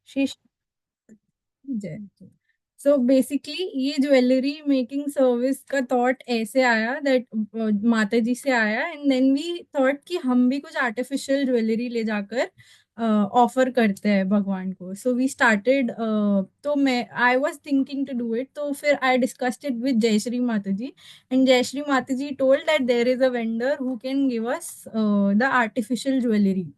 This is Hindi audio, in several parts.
श्री जय। सो बेसिकली ये ज्वेलरी मेकिंग सर्विस का थॉट ऐसे आया दैट माता जी से आया, एंड देन वी थॉट कि हम भी कुछ आर्टिफिशियल ज्वेलरी ले जाकर ऑफर करते हैं भगवान को। सो वी स्टार्टेड, तो मैं I was thinking to do it, तो फिर I discussed it with Jayshree माता जी, एंड जयश्री माता ji told that there is a vendor who can give us the artificial jewellery.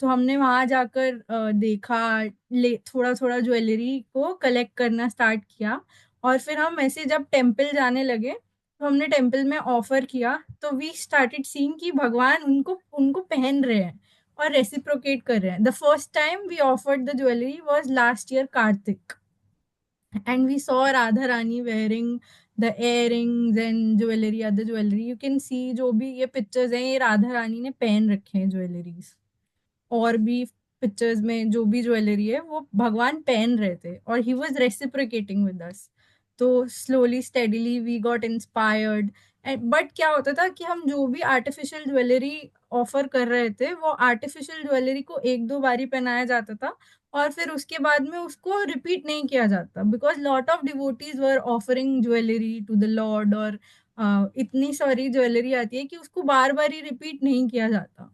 तो हमने वहां जाकर देखा, ले थोड़ा थोड़ा ज्वेलरी को कलेक्ट करना स्टार्ट किया। और फिर हम ऐसे जब टेम्पल जाने लगे तो हमने टेम्पल में ऑफर किया, तो वी स्टार्टेड सीइंग कि भगवान उनको उनको पहन रहे हैं और रेसिप्रोकेट कर रहे हैं। The first time we offered the jewellery was last year Kartik, and we saw Radha Rani wearing the earrings and jewellery, other jewellery you can see. जो भी ये पिक्चर्स हैं, ये राधा रानी ने पहन रखे हैं ज्वेलरीज। और भी पिक्चर्स में जो भी ज्वेलरी है वो भगवान पहन रहे थे, और he was reciprocating with us. तो slowly steadily we got inspired. But क्या होता था कि हम जो भी आर्टिफिशियल ज्वेलरी ऑफर कर रहे थे, वो आर्टिफिशियल ज्वेलरी को एक दो बारी पहनाया जाता था, और फिर उसके बाद में उसको रिपीट नहीं किया जाता, because lot of devotees were offering jewellery to the lord. और इतनी सारी ज्वेलरी आती है कि उसको बार बार ही रिपीट नहीं किया जाता।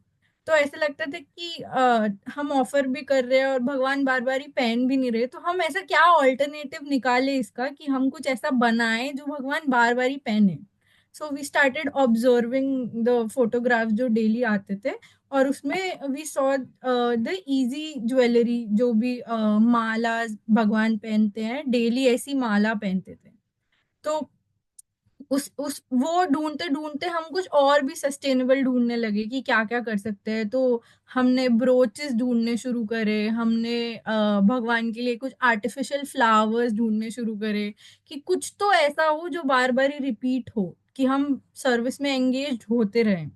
तो ऐसे लगता था कि हम ऑफर भी कर रहे हैं और भगवान बार बार ही पहन भी नहीं रहे, तो हम ऐसा क्या ऑल्टरनेटिव निकाले इसका कि हम कुछ ऐसा बनाए जो भगवान बार बार ही पहने। So we started observing the photograph जो डेली आते थे, और उसमें we saw the easy jewellery, जो भी माला भगवान पहनते हैं डेली, ऐसी माला पहनते थे। तो उस वो ढूंढते ढूंढते हम कुछ और भी सस्टेनेबल ढूंढने लगे कि क्या क्या कर सकते हैं। तो हमने ब्रोचेस ढूंढने शुरू करे, हमने भगवान के लिए कुछ आर्टिफिशियल फ्लावर्स ढूंढने शुरू करे, कि कुछ तो ऐसा हो जो बार बार ही रिपीट हो, कि हम सर्विस में एंगेज होते रहें।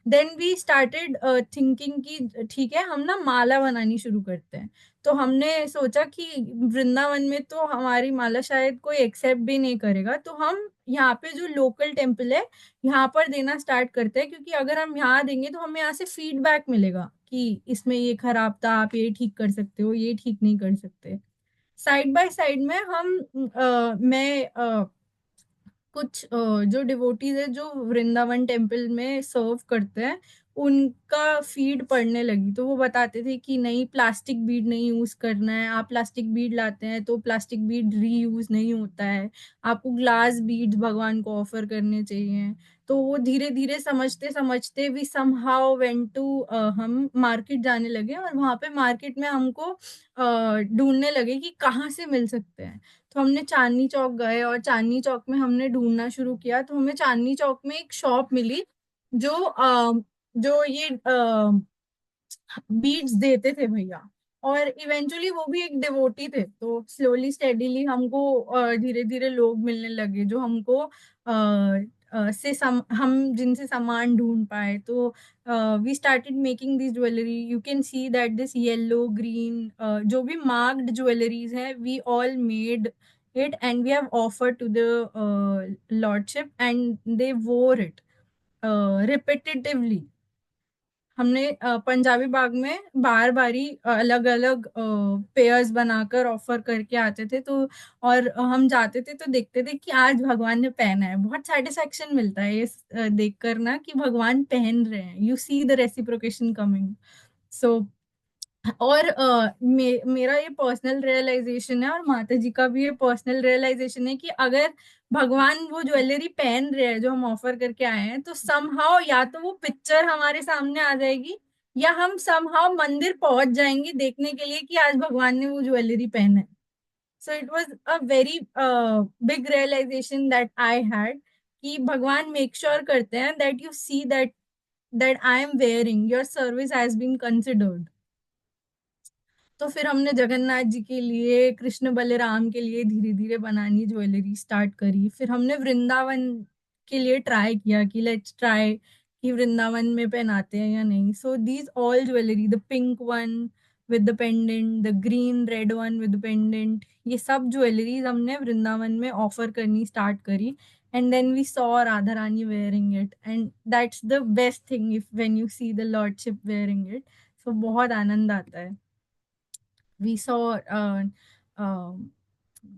देन वी स्टार्टेड थिंकिंग कि ठीक है, हम ना माला बनानी शुरू करते हैं। तो हमने सोचा कि वृंदावन में तो हमारी माला शायद कोई एक्सेप्ट भी नहीं करेगा, तो हम यहाँ पे जो लोकल टेम्पल है यहाँ पर देना स्टार्ट करते हैं, क्योंकि अगर हम यहाँ देंगे तो हमें यहाँ से फीडबैक मिलेगा कि इसमें ये खराब था, आप ये ठीक कर सकते हो, ये ठीक नहीं कर सकते। साइड बाय साइड में हम मैं कुछ जो डिवोटीज है जो वृंदावन टेम्पल में सर्व करते हैं, उनका फीड पढ़ने लगी। तो वो बताते थे कि नहीं, प्लास्टिक बीड नहीं यूज करना है, आप प्लास्टिक बीड लाते हैं तो प्लास्टिक बीड रीयूज नहीं होता है, आपको ग्लास बीड्स भगवान को ऑफर करने चाहिए। तो वो धीरे धीरे समझते समझते वी समहाउ वेंट टू, हम मार्केट जाने लगे, और वहां पे मार्केट में हमको ढूंढने लगे कि कहाँ से मिल सकते हैं। तो हमने चांदनी चौक गए, और चांदनी चौक में हमने ढूंढना शुरू किया, तो हमें चांदनी चौक में एक शॉप मिली जो जो ये बीट्स देते थे भैया। और इवेंचुअली वो भी एक डिवोटी थे, तो स्लोली स्टेडीली हमको धीरे धीरे लोग मिलने लगे जो हमको हम जिनसे सामान ढूंढ पाए। तो we started making this jewellery, you can see that this yellow green जो भी मार्क्ड ज्वेलरीज है, we all made it and we have offered to the lordship, and they wore it repetitively। हमने पंजाबी बाग में बार बारी अलग अलग पेयर्स बनाकर ऑफर करके आते थे। तो और हम जाते थे तो देखते थे कि आज भगवान ने पहना है, बहुत सेटिस्फेक्शन मिलता है ये देख कर ना कि भगवान पहन रहे हैं, you see the reciprocation coming. So और मेरा ये पर्सनल रियलाइजेशन है, और माता जी का भी ये पर्सनल रियलाइजेशन है, कि अगर भगवान वो ज्वेलरी पहन रहे हैं जो हम ऑफर करके आए हैं, तो समहाउ या तो वो पिक्चर हमारे सामने आ जाएगी, या हम समहाउ मंदिर पहुंच जाएंगे देखने के लिए कि आज भगवान ने वो ज्वेलरी पहना है। So it was a very big realisation that I had, कि भगवान मेक श्योर करते हैं that you see that that I am wearing your service has been considered. तो फिर हमने जगन्नाथ जी के लिए, कृष्ण बलराम के लिए धीरे धीरे बनानी ज्वेलरी स्टार्ट करी। फिर हमने वृंदावन के लिए ट्राई किया कि लेट्स ट्राई कि वृंदावन में पहनाते हैं या नहीं। So these all jewellery, the pink one with the pendant, the green red one with pendant, ये सब ज्वेलरीज हमने वृंदावन में ऑफर करनी स्टार्ट करी। And then we saw Radha Rani wearing it, and that's the best thing if when you see the lordship wearing it. So बहुत आनंद आता है। We saw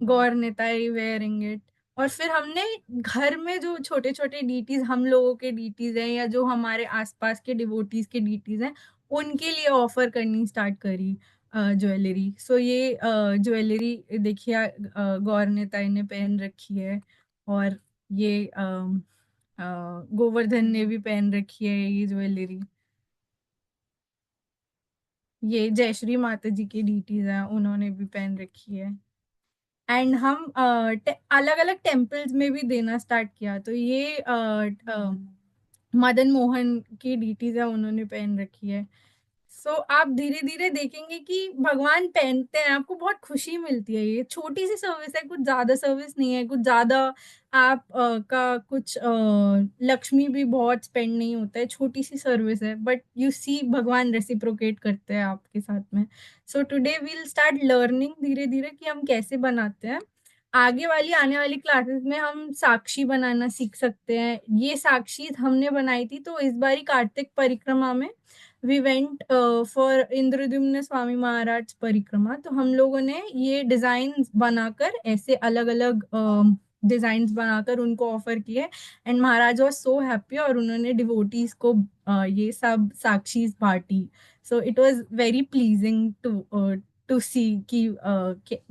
Gaur Nitai wearing it. और फिर हमने घर में जो छोटे छोटे डीटीज, हम लोगों के डीटीज हैं या जो हमारे आसपास के डिवोटीज के डीटीज हैं, उनके लिए ऑफर करनी स्टार्ट करी ज्वेलरी। सो ये ज्वेलरी देखिए, गौर नेताई ने पहन रखी है, और ये गोवर्धन ने भी पहन रखी है ये ज्वेलरी। ये जयश्री माता जी की डीटीज हैं, उन्होंने भी पहन रखी है। एंड हम अलग अलग टेम्पल्स में भी देना स्टार्ट किया। तो ये मदन मोहन की डीटीज है, उन्होंने पहन रखी है। सो आप धीरे धीरे देखेंगे कि भगवान पहनते हैं, आपको बहुत खुशी मिलती है। ये छोटी सी सर्विस है, कुछ ज्यादा सर्विस नहीं है, कुछ ज्यादा आप का कुछ लक्ष्मी भी बहुत स्पेंड नहीं होता है, छोटी सी सर्विस है, बट यू सी भगवान रेसिप्रोकेट करते हैं आपके साथ में। So today we'll start learning धीरे धीरे कि हम कैसे बनाते हैं। आगे वाली आने वाली क्लासेस में हम साक्षी बनाना सीख सकते हैं। ये साक्षी हमने बनाई थी, तो इस बारी कार्तिक परिक्रमा में we went for Indradyumna Swami Maharaj परिक्रमा। तो हम लोगों ने ये डिजाइन बनाकर, ऐसे अलग अलग डिजाइन बनाकर उनको ऑफर किए। And Maharaj was so happy, और उन्होंने डिवोटीज को ये सब साक्षी बांटी। So it was very pleasing to see कि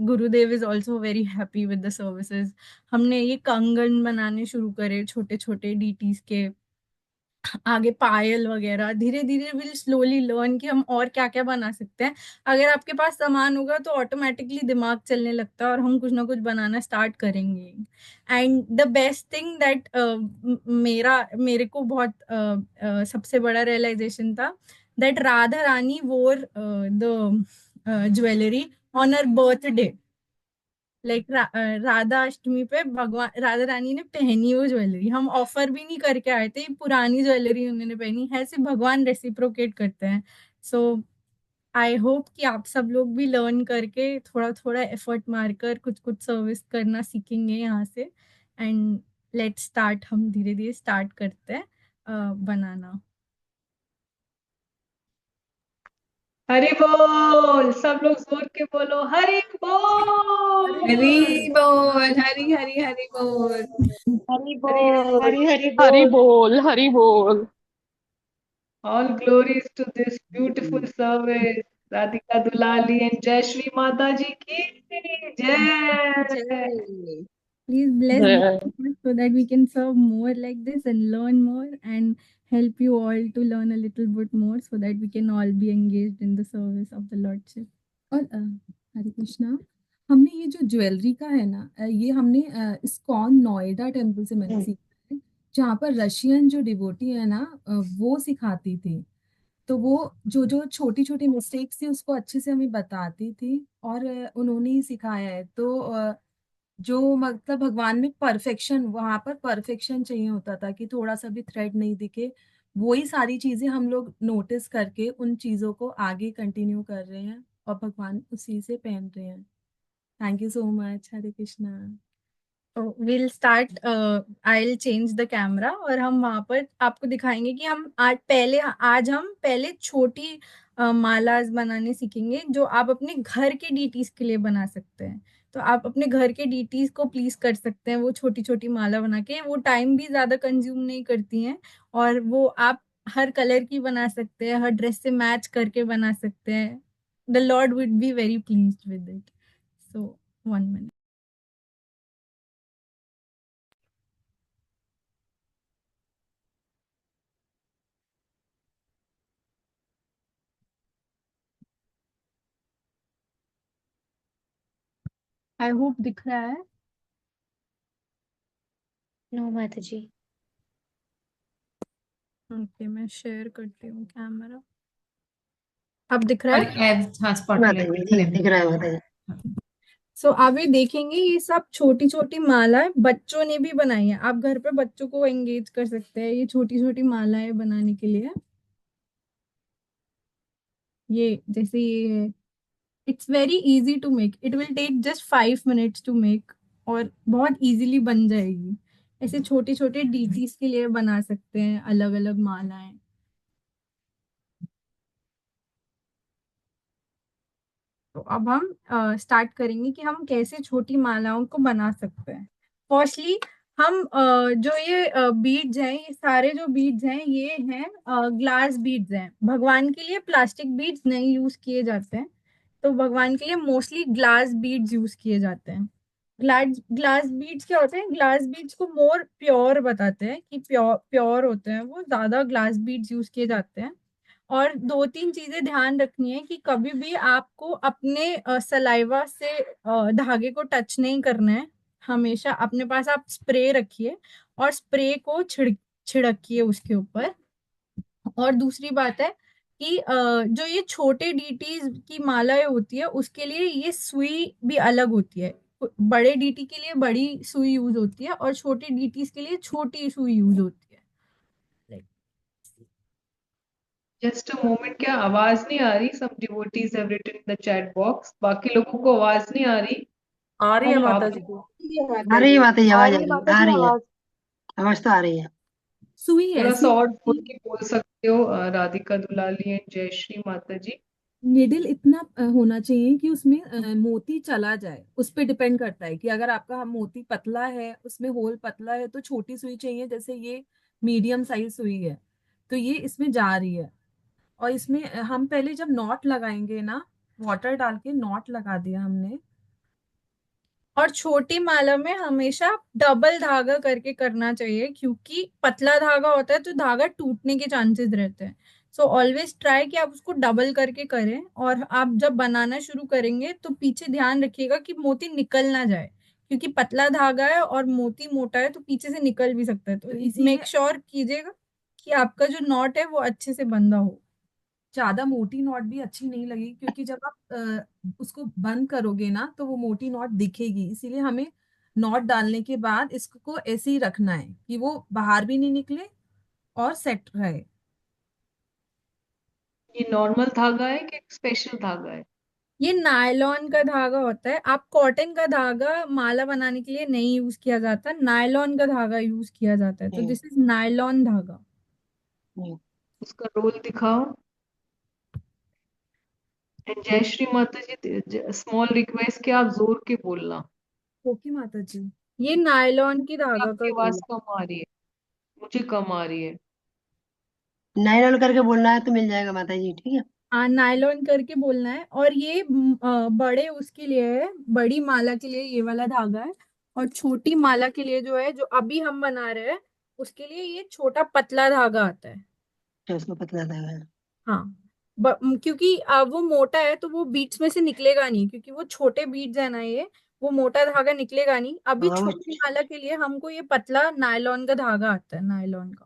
Gurudev is also very happy with the services. हमने ये कंगन बनाने शुरू करे छोटे छोटे डीटीज के, आगे पायल वगैरह। धीरे धीरे विल स्लोली लर्न कि हम और क्या क्या बना सकते हैं। अगर आपके पास सामान होगा तो ऑटोमेटिकली दिमाग चलने लगता है, और हम कुछ ना कुछ बनाना स्टार्ट करेंगे। And the best thing that मेरे को बहुत सबसे बड़ा रियलाइजेशन था, that Radha Rani wore the jewellery on her birthday. Like Radha Ashtami पे भगवान राधा रानी ने पहनी वो ज्वेलरी, हम ऑफर भी नहीं करके आए थे, पुरानी ज्वेलरी उन्होंने पहनी है। ऐसे भगवान रेसिप्रोकेट करते हैं। सो आई होप कि आप सब लोग भी लर्न करके थोड़ा थोड़ा एफर्ट मारकर कुछ कुछ सर्विस करना सीखेंगे यहाँ से। एंड लेट्स स्टार्ट, हम धीरे धीरे स्टार्ट करते हैं बनाना। हरि बोल। सब लोग जोर के बोलो, हरि बोल। हरी बोल, हरी हरी हरी बोल। हरि हरि बोल। हरि हरि हरि बोल। बोल, हरि बोल। All glories to this beautiful service. Radhika Dulali and Jayshree माता जी की जय। जय। Please bless जय। both of us so that we can serve more like this and learn more, and help you all to learn a little bit more so that we can all be engaged in the service of the Lordship. और हरे कृष्णा, हमने ये जो ज्वेलरी का है ना, ये हमने इस्कॉन नोएडा टेम्पल से मैंने सीखा है, जहाँ पर रशियन जो डिवोटी है ना, वो सिखाती थी। तो वो जो जो छोटी छोटी मिस्टेक्स थी उसको अच्छे से हमें बताती थी, और उन्होंने ही सिखाया है। तो जो मतलब भगवान में परफेक्शन, वहां पर परफेक्शन चाहिए होता था कि थोड़ा सा भी थ्रेड नहीं दिखे। वही सारी चीजें हम लोग नोटिस करके उन चीजों को आगे कंटिन्यू कर रहे हैं, और भगवान उसी से पहन रहे हैं। Thank you so much. Hare Krishna. तो will start, I change the camera, और हम वहां पर आपको दिखाएंगे कि हम आज हम पहले छोटी मालाज बनाने सीखेंगे, जो आप अपने घर के डीटीज के लिए बना सकते हैं। तो आप अपने घर के डीटीज को प्लीज कर सकते हैं वो छोटी छोटी माला बना के। वो टाइम भी ज्यादा कंज्यूम नहीं करती हैं, और वो आप हर कलर की बना सकते हैं, हर ड्रेस से मैच करके बना सकते हैं। The Lord would be very pleased with it. So 1 minute। I hope दिख रहा है। नो माता जी। ओके, मैं शेयर करती हूँ कैमरा। अब दिख रहा और है। हाँ, स्पॉटलाइट दिख रहा है माता जी। सो अभी देखेंगे ये सब छोटी छोटी मालाएं बच्चों ने भी बनाई है। आप घर पे बच्चों को एंगेज कर सकते हैं ये छोटी छोटी मालाएं बनाने के लिए। ये जैसे ये, it's very easy to make, it will take just 5 minutes to make, और बहुत इजीली बन जाएगी। ऐसे छोटे छोटे डीटीज के लिए बना सकते हैं अलग अलग मालाएं। तो अब हम स्टार्ट करेंगे कि हम कैसे छोटी मालाओं को बना सकते हैं। फर्स्टली हम जो ये बीड्स हैं, ये सारे जो बीड्स हैं ये हैं ग्लास बीड्स हैं। भगवान के लिए प्लास्टिक बीड्स नहीं यूज किए जाते हैं, तो भगवान के लिए मोस्टली ग्लास बीड्स यूज किए जाते हैं। ग्लास ग्लास बीड्स क्या होते हैं? ग्लास बीड्स को मोर प्योर बताते हैं कि प्योर प्योर होते हैं वो, ज्यादा ग्लास बीड्स यूज किए जाते हैं। और दो तीन चीजें ध्यान रखनी है कि कभी भी आपको अपने सलाइवा से धागे को टच नहीं करना है। हमेशा अपने पास आप स्प्रे रखिए और स्प्रे को छिड़किए उसके ऊपर। और दूसरी बात है कि जो ये छोटे डीटीज की मालाएं होती है उसके लिए ये सुई भी अलग होती है। बड़े डीटी के लिए बड़ी सुई यूज होती है और छोटे डीटीज के लिए छोटी सुई यूज होती है। जस्ट अ मोमेंट, क्या आवाज नहीं आ रही? Some devotees have written in the chat box, बाकी लोगों को आवाज नहीं आ रही। आ रही है माता जी। आ रही है माता जी, आ आवाज आ रही है रही है, माता आ जी रही है। आवाज। आवाज तो आ रही है। सुई थोड़ा ऐसी सा और होती बोल है, के बोल सकते हो राधिका दुलाली एंड जयश्री माता जी? निडल इतना होना चाहिए कि उसमें मोती चला जाए। उस पे डिपेंड करता है कि अगर आपका मोती पतला है, उसमें होल पतला है, तो छोटी सुई चाहिए। जैसे ये मीडियम साइज सुई है तो ये इसमें जा रही है। और इसमें हम पहले जब नॉट लगाएंगे ना, वाटर डाल के नॉट लगा दिया हमने। और छोटी माला में हमेशा डबल धागा करके करना चाहिए, क्योंकि पतला धागा होता है तो धागा टूटने के चांसेस रहते हैं। सो ऑलवेज ट्राई कि आप उसको डबल करके करें। और आप जब बनाना शुरू करेंगे तो पीछे ध्यान रखिएगा कि मोती निकल ना जाए, क्योंकि पतला धागा है और मोती मोटा है तो पीछे से निकल भी सकता है। तो तो इसीलिए मेक श्योर कीजिएगा कि आपका जो नॉट है वो अच्छे से बंधा हो। ज्यादा मोटी नॉट भी अच्छी नहीं लगेगी, क्योंकि जब आप उसको बंद करोगे ना तो वो मोटी नॉट दिखेगी। इसीलिए हमें नॉट डालने के बाद इसको ऐसे ही रखना है कि वो बाहर भी नहीं निकले और सेट रहे। ये नॉर्मल धागा है कि स्पेशल धागा है? ये नायलॉन का धागा होता है। आप कॉटन का धागा माला बनाने के लिए नहीं यूज किया जाता, नायलॉन का धागा यूज किया जाता है। तो हम्म, दिस इज नायलॉन धागा। हम्म। उसका रोल दिखाओ। एंड जयश्री माता जी, स्मॉल रिक्वेस्ट कि आप जोर के बोलना। ओके माता जी। ये नायलॉन की धागा का आपकी रोल आवाज है। कम आ रही है, मुझे कम आ रही है। नायलॉन करके बोलना है तो मिल जाएगा माता जी, ठीक है। हाँ, नायलॉन करके बोलना है। और ये बड़े उसके लिए है, बड़ी माला के लिए ये वाला धागा है। और छोटी माला के लिए जो है, जो अभी हम बना रहे हैं, उसके लिए ये छोटा पतला धागा आता है। तो उसको पतला था। हाँ, क्योंकि वो मोटा है तो वो बीट्स में से निकलेगा नहीं, क्योंकि वो छोटे बीट्स है ना ये, वो मोटा धागा निकलेगा नहीं। अभी हाँ, वो छोटी माला के लिए हमको ये पतला नायलॉन का धागा आता है, नायलॉन का।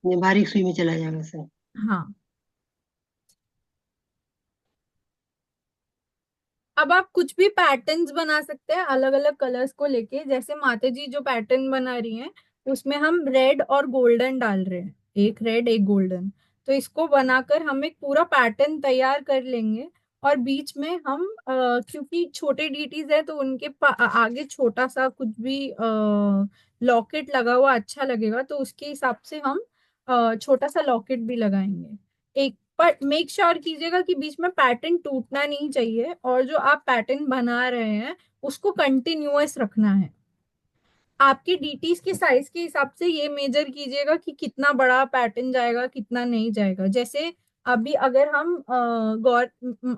ये बारीक सुई में चला जाएगा सर। हाँ। अब आप कुछ भी पैटर्न्स बना सकते हैं अलग अलग कलर्स को लेके। जैसे माता जी जो पैटर्न बना रही हैं उसमें हम रेड और गोल्डन डाल रहे हैं, एक रेड एक गोल्डन। तो इसको बनाकर हम एक पूरा पैटर्न तैयार कर लेंगे। और बीच में हम क्योंकि छोटे डीटीज है तो उनके आगे छोटा सा कुछ भी लॉकेट लगा हुआ अच्छा लगेगा, तो उसके हिसाब से हम छोटा सा लॉकेट भी लगाएंगे एक। पर मेक श्योर कीजिएगा कि बीच में पैटर्न टूटना नहीं चाहिए, और जो आप पैटर्न बना रहे हैं उसको कंटिन्यूअस रखना है। आपके डीटीज के साइज के हिसाब से ये मेजर कीजिएगा कि कितना बड़ा पैटर्न जाएगा कितना नहीं जाएगा। जैसे अभी अगर हम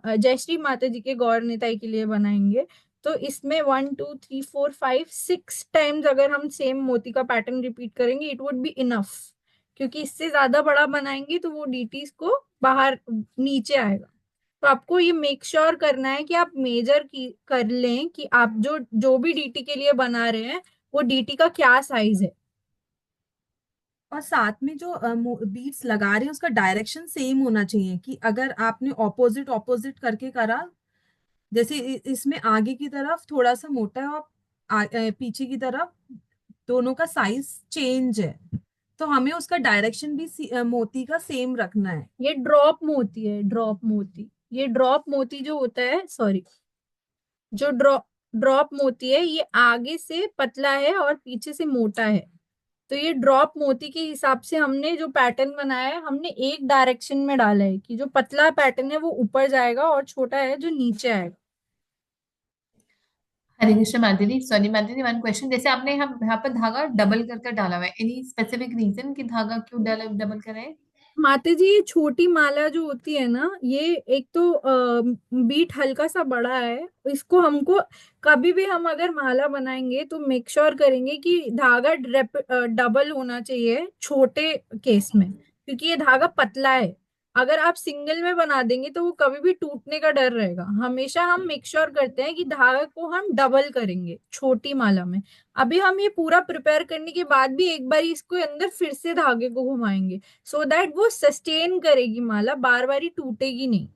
जयश्री माता जी के गौर निताई के लिए बनाएंगे तो इसमें 1 2 3 4 5 6 टाइम्स अगर हम सेम मोती का पैटर्न रिपीट करेंगे इट वुड बी इनफ। क्योंकि इससे ज्यादा बड़ा बनाएंगे तो वो डीटीज को बाहर नीचे आएगा। तो आपको ये मेक श्योर करना है कि आप मेजर की कर लें कि आप जो जो भी डीटी के लिए बना रहे हैं वो डीटी का क्या साइज है। और साथ में जो बीट्स लगा रहे हैं उसका डायरेक्शन सेम होना चाहिए। कि अगर आपने ऑपोजिट ऑपोजिट करके करा, जैसे इसमें आगे की तरफ थोड़ा सा मोटा है और पीछे की तरफ दोनों का साइज चेंज है, तो हमें उसका डायरेक्शन भी मोती का सेम रखना है। ये ड्रॉप मोती है, ड्रॉप मोती। ये ड्रॉप मोती जो होता है, सॉरी, जो ड्रॉप ड्रॉप मोती है ये आगे से पतला है और पीछे से मोटा है। तो ये ड्रॉप मोती के हिसाब से हमने जो पैटर्न बनाया है, हमने एक डायरेक्शन में डाला है कि जो पतला पैटर्न है वो ऊपर जाएगा और छोटा है जो नीचे आएगा। हरे कृष्ण माधुरी, सॉरी माधुरी, वन क्वेश्चन। जैसे आपने यहाँ पर धागा डबल कर कर डाला हुआ है, एनी स्पेसिफिक रीजन कि धागा क्यों डबल करें? माता जी, ये छोटी माला जो होती है ना, ये एक तो बीट हल्का सा बड़ा है, इसको हमको कभी भी हम अगर माला बनाएंगे तो मेक श्योर करेंगे कि धागा डबल होना चाहिए छोटे केस में, क्योंकि ये धागा पतला है। अगर आप सिंगल में बना देंगे तो वो कभी भी टूटने का डर रहेगा। हमेशा हम मेक श्योर करते हैं कि धागा को हम डबल करेंगे छोटी माला में। अभी हम ये पूरा प्रिपेयर करने के बाद भी एक बार इसको अंदर फिर से धागे को घुमाएंगे, सो दैट वो सस्टेन करेगी माला, बार बार ही टूटेगी नहीं।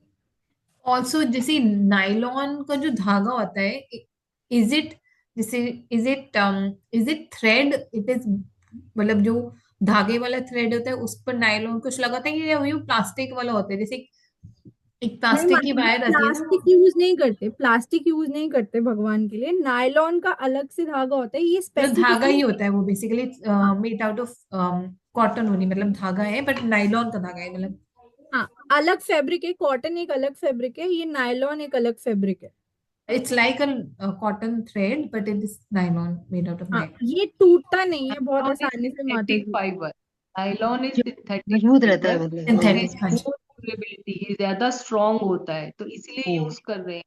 ऑल्सो जैसे नायलॉन का जो धागा होता है, इज इट जैसे is it thread, it is मतलब जो धागे वाला थ्रेड होता है उस पर नायलॉन कुछ लगाता है, या वही प्लास्टिक वाला होता है? जैसे एक नहीं प्लास्टिक की मतलब वायर आती है ना प्लास्टिक यूज नहीं करते, प्लास्टिक यूज नहीं करते भगवान के लिए। नायलॉन का अलग से धागा होता है, ये मतलब धागा स्पेसिफिकली। ही होता है वो basically, made out of cotton only, मतलब धागा है बट नायलॉन का धागा है मतलब। हाँ, अलग फैब्रिक है, कॉटन एक अलग फैब्रिक है, ये नायलॉन एक अलग फैब्रिक है। It's like a cotton thread but it is nylon, made out of हाँ, नायलॉन। ये टूटता नहीं है बहुत नायलॉन इज आसानी से माता सिंथेटिक जी। फाइबर। नायलॉन इज जो सिंथेटिक मजबूत रहता है फाइबर। मतलब सिंथेटिक, हाँ जी। स्मूथ ड्यूरेबिलिटी ये ज्यादा स्ट्रांग होता है, तो इसलिए यूज कर रहे हैं।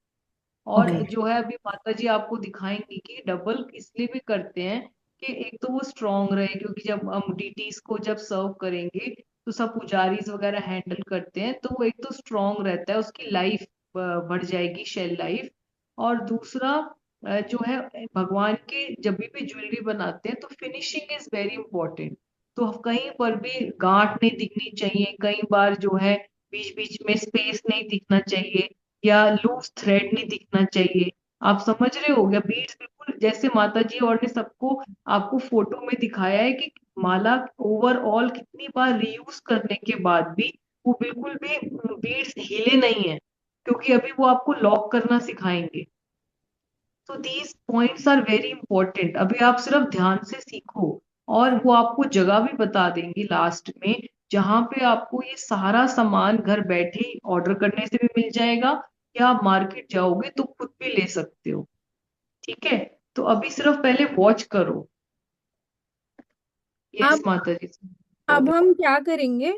और ओके। जो है अभी माता जी आपको दिखाएंगी कि डबल इसलिए भी करते हैं कि एक तो वो स्ट्रांग रहे, क्योंकि जब हम डीटीज को जब सर्व करेंगे तो सब पुजारीज वगैरह हैंडल करते हैं, तो वो एक तो स्ट्रांग रहता है, उसकी लाइफ बढ़ जाएगी, शेल लाइफ। और दूसरा जो है भगवान के जब भी ज्वेलरी बनाते हैं तो फिनिशिंग इज वेरी इंपॉर्टेंट। तो कहीं पर भी गांठ नहीं दिखनी चाहिए, कई बार जो है बीच बीच में स्पेस नहीं दिखना चाहिए, या लूज थ्रेड नहीं दिखना चाहिए। आप समझ रहे हो गया? बीड्स बिल्कुल जैसे माता जी और ने सबको आपको फोटो में दिखाया है कि माला ओवरऑल कितनी बार रीयूज करने के बाद भी वो बिल्कुल भी बीड्स हिले नहीं है, क्योंकि अभी वो आपको लॉक करना सिखाएंगे। तो these points are very important, अभी आप सिर्फ ध्यान से सीखो। और वो आपको जगह भी बता देंगी लास्ट में, जहां पे आपको ये सारा सामान घर बैठे ही ऑर्डर करने से भी मिल जाएगा, या आप मार्केट जाओगे तो खुद भी ले सकते हो। ठीक है, तो अभी सिर्फ पहले वॉच करो। यस अब माता जी। अब हम क्या करेंगे,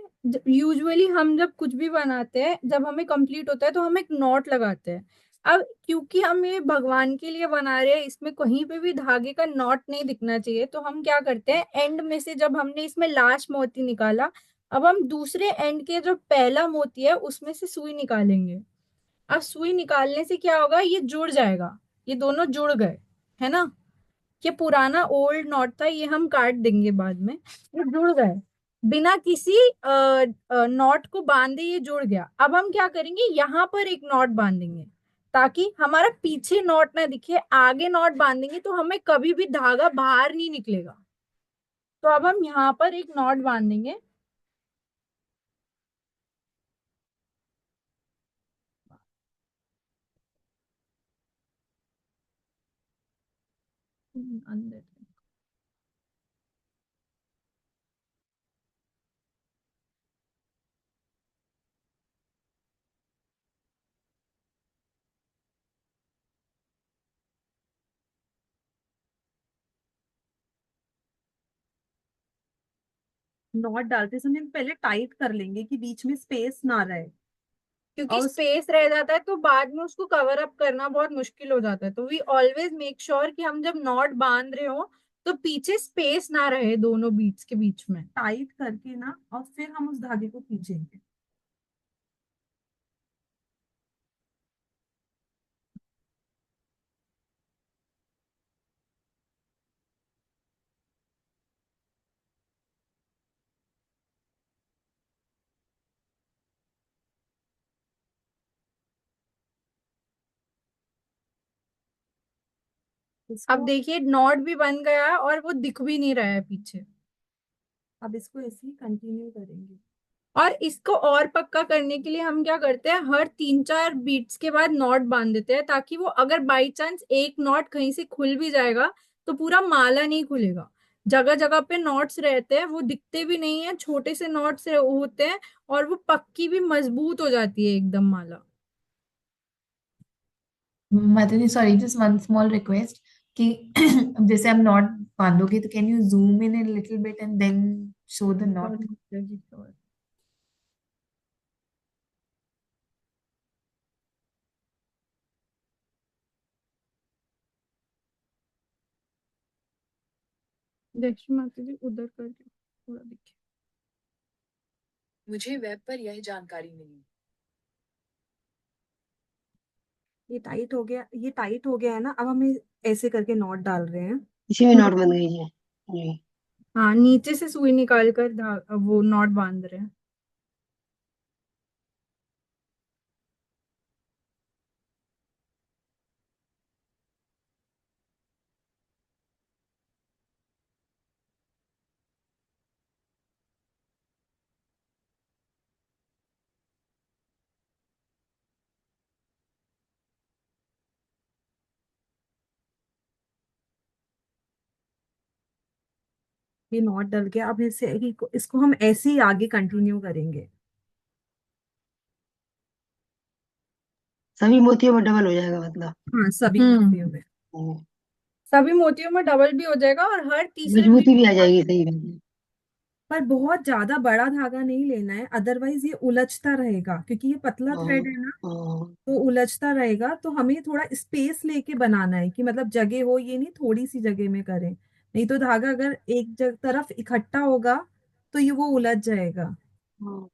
यूजुअली हम जब कुछ भी बनाते हैं, जब हमें कंप्लीट होता है तो हम एक नॉट लगाते हैं। अब क्योंकि हम ये भगवान के लिए बना रहे हैं, इसमें कहीं पे भी धागे का नॉट नहीं दिखना चाहिए, तो हम क्या करते हैं, एंड में से जब हमने इसमें लास्ट मोती निकाला, अब हम दूसरे एंड के जो पहला मोती है उसमें से सुई निकालेंगे। अब सुई निकालने से क्या होगा, ये जुड़ जाएगा, ये दोनों जुड़ गए, है ना। ये पुराना ओल्ड नॉट था, ये हम काट देंगे बाद में, ये जुड़ गए बिना किसी नॉट को बांधे, ये जुड़ गया। अब हम क्या करेंगे, यहाँ पर एक नॉट बांधेंगे ताकि हमारा पीछे नॉट ना दिखे, आगे नॉट बांधेंगे तो हमें कभी भी धागा बाहर नहीं निकलेगा। तो अब हम यहाँ पर एक नॉट बांधेंगे। अंदर नॉट डालते समय हम पहले टाइट कर लेंगे कि बीच में स्पेस ना रहे। क्योंकि और स्पेस रह जाता है तो बाद में उसको कवर अप करना बहुत मुश्किल हो जाता है, तो वी ऑलवेज मेक श्योर कि हम जब नॉट बांध रहे हो तो पीछे स्पेस ना रहे दोनों बीट्स के बीच में। टाइट करके ना, और फिर हम उस धागे को खींचेंगे। अब इसको देखिए नॉट भी बन गया है और वो दिख भी नहीं रहा है पीछे। अब इसको ऐसे ही कंटिन्यू करेंगे। और इसको और पक्का करने के लिए हम क्या करते हैं, हर 3-4 बीट्स के बाद नॉट बांध देते हैं, ताकि वो अगर बाई चांस एक नॉट कहीं से खुल भी जाएगा तो पूरा माला नहीं खुलेगा। जगह जगह पे नॉट्स रहते हैं, वो दिखते भी नहीं है, छोटे से नॉट्स होते हैं, और वो पक्की भी मजबूत हो जाती है एकदम माला। माता sorry, just one small request कि अब जैसे हम नॉट बांधोगे तो can you zoom in a little bit and then show the और नॉट। जी sure। दक्षिण माता जी उधर करके थोड़ा दिखे। मुझे वेब पर यह जानकारी मिली। ये टाइट हो गया, ये टाइट हो गया है ना, अब हम ऐसे करके नॉट डाल रहे हैं। इसी में नॉट बन गई है जी। हाँ, नीचे से सुई निकाल कर वो नॉट बांध रहे हैं। ये नॉट डल गया, अब इसे इसको हम ऐसे ही आगे कंटिन्यू करेंगे। सभी मोतियों में डबल हो जाएगा मतलब। हाँ, सभी हम्म मोतियों में। हम्म, सभी मोतियों में डबल भी हो जाएगा, और हर तीसरे मजबूती भी आ बीच। जाएगी सही में। पर बहुत ज्यादा बड़ा धागा नहीं लेना है, अदरवाइज ये उलझता रहेगा, क्योंकि ये पतला हाँ थ्रेड है ना, हाँ तो उलझता रहेगा। तो हमें थोड़ा स्पेस लेके बनाना है, कि मतलब जगह हो, ये नहीं थोड़ी सी जगह में करें, नहीं तो धागा अगर एक तरफ इकट्ठा होगा तो ये वो उलझ जाएगा। हाँ।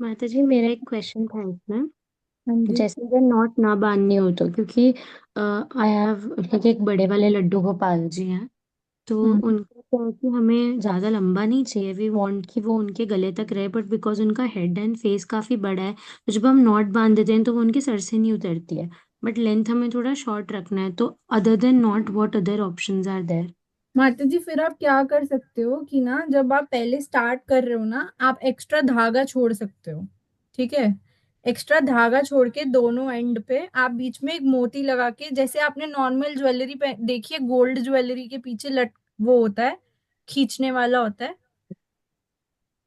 माता जी, मेरा एक क्वेश्चन था इसमें। हाँ जी। जैसे अगर नॉट ना बांधनी हो तो, क्योंकि आई हैव लाइक एक बड़े वाले लड्डू गोपाल जी हैं, तो हम्म उनका क्या है कि हमें ज़्यादा लंबा नहीं चाहिए, वी वांट कि वो उनके गले तक रहे, बट बिकॉज उनका हेड एंड फेस काफ़ी बड़ा है, तो जब हम नॉट बांध देते हैं तो वो उनके सर से नहीं उतरती है, बट लेंथ हमें थोड़ा शॉर्ट रखना है, तो other than knot what other options are there? माता जी, फिर आप क्या कर सकते हो कि ना, जब आप पहले स्टार्ट कर रहे हो ना, आप एक्स्ट्रा धागा छोड़ सकते हो। ठीक है। एक्स्ट्रा धागा छोड़ के दोनों एंड पे आप बीच में एक मोती लगा के, जैसे आपने नॉर्मल ज्वेलरी पे देखिए, गोल्ड ज्वेलरी के पीछे लट वो होता है, खींचने वाला होता है,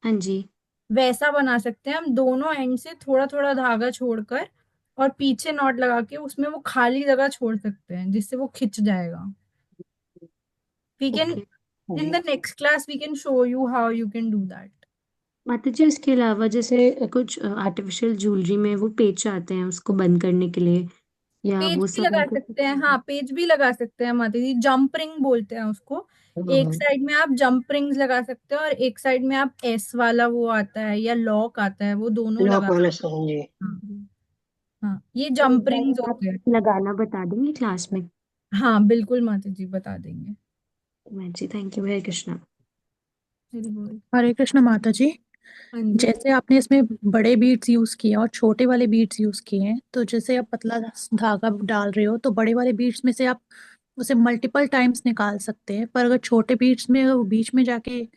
हाँ जी। वैसा बना सकते हैं हम। दोनों एंड से थोड़ा थोड़ा धागा छोड़कर और पीछे नॉट लगा के उसमें वो खाली जगह छोड़ सकते हैं, जिससे वो खिंच जाएगा। We can okay. इन जी। The next class we can show you how you can do that. माता जी, इसके अलावा जैसे कुछ आर्टिफिशियल ज्वेलरी में वो पेच आते हैं उसको बंद करने के लिए, या पेज वो भी सब लगा आपको सकते हैं, हाँ पेज भी लगा सकते हैं माता जी, जंप रिंग बोलते हैं उसको। एक हाँ। साइड में आप जंप रिंग्स लगा सकते हो, और एक साइड में आप एस वाला वो आता है या लॉक आता है, वो दोनों लॉक लगा वाला सकते सही जी। हैं। हाँ। हाँ, ये तो एक जंप बार रिंग्स आप होते हैं। लगाना बता देंगे क्लास में? हाँ बिल्कुल माता जी, बता देंगे। मैं जी, thank you, Hare Krishna. Very good. Hare Krishna माता जी। हाँ जी। जैसे आपने इसमें बड़े बीड्स यूज किए और छोटे वाले बीड्स यूज किए हैं, तो जैसे आप पतला धागा डाल रहे हो तो बड़े वाले बीड्स में से आप उसे मल्टीपल टाइम्स निकाल सकते हैं, पर अगर छोटे बीड्स में वो बीच में जाके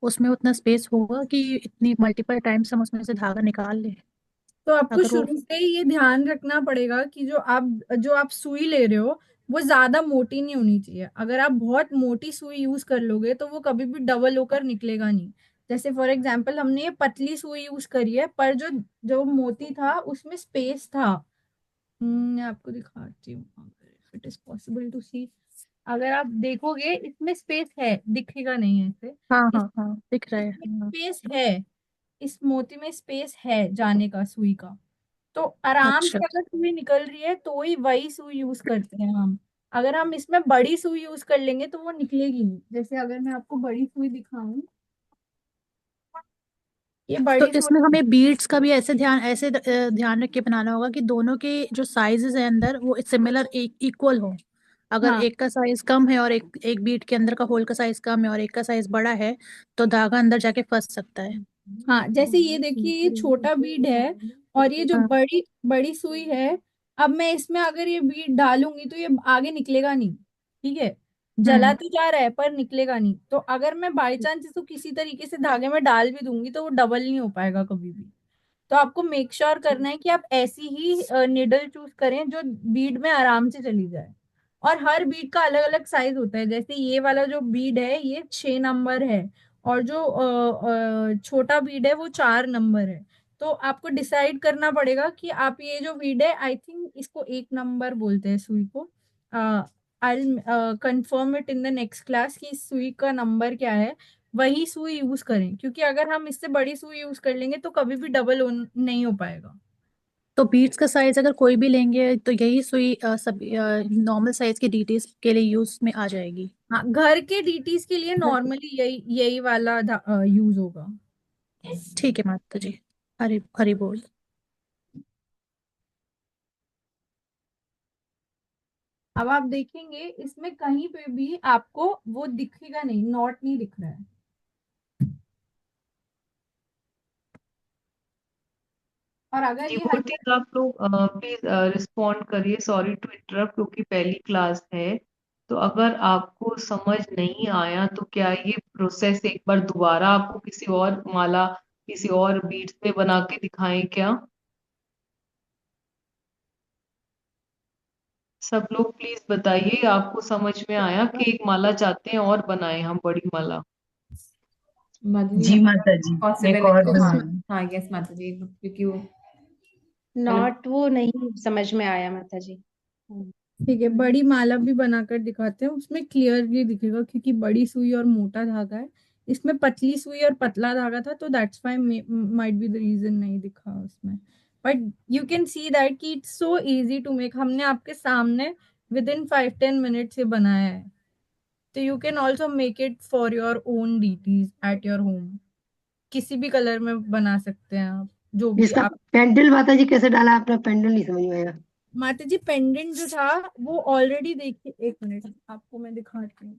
उसमें उतना स्पेस होगा कि इतनी मल्टीपल टाइम्स हम उसमें से धागा निकाल लें? तो आपको अगर वो शुरू से ही ये ध्यान रखना पड़ेगा कि जो आप सुई ले रहे हो, वो ज्यादा मोटी नहीं होनी चाहिए। अगर आप बहुत मोटी सुई यूज कर लोगे तो वो कभी भी डबल होकर निकलेगा नहीं। जैसे फॉर एग्जांपल हमने ये पतली सुई यूज करी है, पर जो जो मोती था उसमें स्पेस था। मैं आपको दिखाती हूँ, इट इज पॉसिबल टू सी। अगर आप देखोगे इसमें स्पेस है, दिखेगा नहीं है ऐसे। हाँ इस हाँ हाँ, दिख रहा है। इसमें हाँ। स्पेस है, इस मोती में स्पेस है जाने का सुई का। तो आराम अच्छा। से अगर सुई निकल रही है तो ही वही सुई यूज करते हैं हम। अगर हम इसमें बड़ी सुई यूज कर लेंगे तो वो निकलेगी नहीं। जैसे अगर मैं आपको बड़ी सुई दिखाऊं, ये तो बड़ी इसमें सुई। हमें बीड्स का भी ऐसे ध्यान रख के बनाना होगा कि दोनों के जो साइजेस है अंदर वो सिमिलर इक्वल हो, अगर हाँ एक का साइज कम है और एक एक बीट के अंदर का होल का साइज कम है और एक का साइज बड़ा है, तो धागा अंदर जाके फंस सकता है। हाँ, जैसे ये देखिए, ये छोटा बीड है और ये जो हाँ। बड़ी बड़ी सुई है। अब मैं इसमें अगर ये बीड डालूंगी तो ये आगे निकलेगा नहीं। ठीक है, जला हम्म। तो जा रहा है पर निकलेगा नहीं। तो अगर मैं बाई चांस इसको किसी तरीके से धागे में डाल भी दूंगी तो वो डबल नहीं हो पाएगा कभी भी। तो आपको मेक श्योर करना है कि आप ऐसी ही निडल चूज करें जो बीड में आराम से चली जाए। और हर बीड का अलग अलग साइज होता है। जैसे ये वाला जो बीड है ये 6 नंबर है और जो छोटा बीड है वो 4 नंबर है। तो आपको डिसाइड करना पड़ेगा कि आप ये जो बीड है, आई थिंक इसको 1 नंबर बोलते हैं सुई को। I confirm it in the next class कि इस सुई का नंबर क्या है। वही सुई यूज करें, क्योंकि अगर हम इससे बड़ी सुई यूज कर लेंगे तो कभी भी डबल नहीं हो पाएगा। तो बीट्स का साइज अगर कोई भी लेंगे तो यही सुई सब नॉर्मल साइज के डिटेल्स के लिए यूज में आ जाएगी। हाँ, घर के डीटीज के लिए नॉर्मली यही यही वाला यूज होगा। ठीक है माता जी। हरी हरी बोल। अब आप देखेंगे इसमें कहीं पे भी आपको वो दिखेगा नहीं, नॉट नहीं दिख रहा है। और अगर ये हल्का, डिवोटीज आप लोग प्लीज रिस्पॉन्ड करिए, सॉरी टू इंटरप्ट, क्योंकि पहली क्लास है। तो अगर आपको समझ नहीं आया तो क्या ये प्रोसेस एक बार दोबारा आपको किसी और माला, किसी और बीट्स में बना के दिखाएं क्या? सब लोग प्लीज बताइए, आपको समझ में आया कि एक माला चाहते हैं और बनाएं हम बड़ी माला? माता जी, जी माता जी, एक पॉसिबल है और तो हाँ। बनाए। हाँ यस माता जी, क्योंकि वो मतलब नॉट वो नहीं समझ में आया माता जी। ठीक है, बड़ी माला भी बनाकर दिखाते हैं, उसमें क्लियरली दिखेगा क्योंकि बड़ी सुई और मोटा धागा है। इसमें पतली सुई और पतला धागा था तो that's why might be the reason नहीं दिखा उसमें। But you can see that कि it's so easy to make. हमने आपके सामने विद इन 5-10 मिनट्स ये बनाया है। तो you can also make it for your own deities at your home. किसी भी कलर में बना सकते हैं आप, जो भी इसका आप। पेंडल माता जी कैसे डाला आपने? पेंडल नहीं समझ में आया। माता जी, पेंडेंट जो था वो ऑलरेडी देखिए, एक मिनट आपको मैं दिखाती हूँ।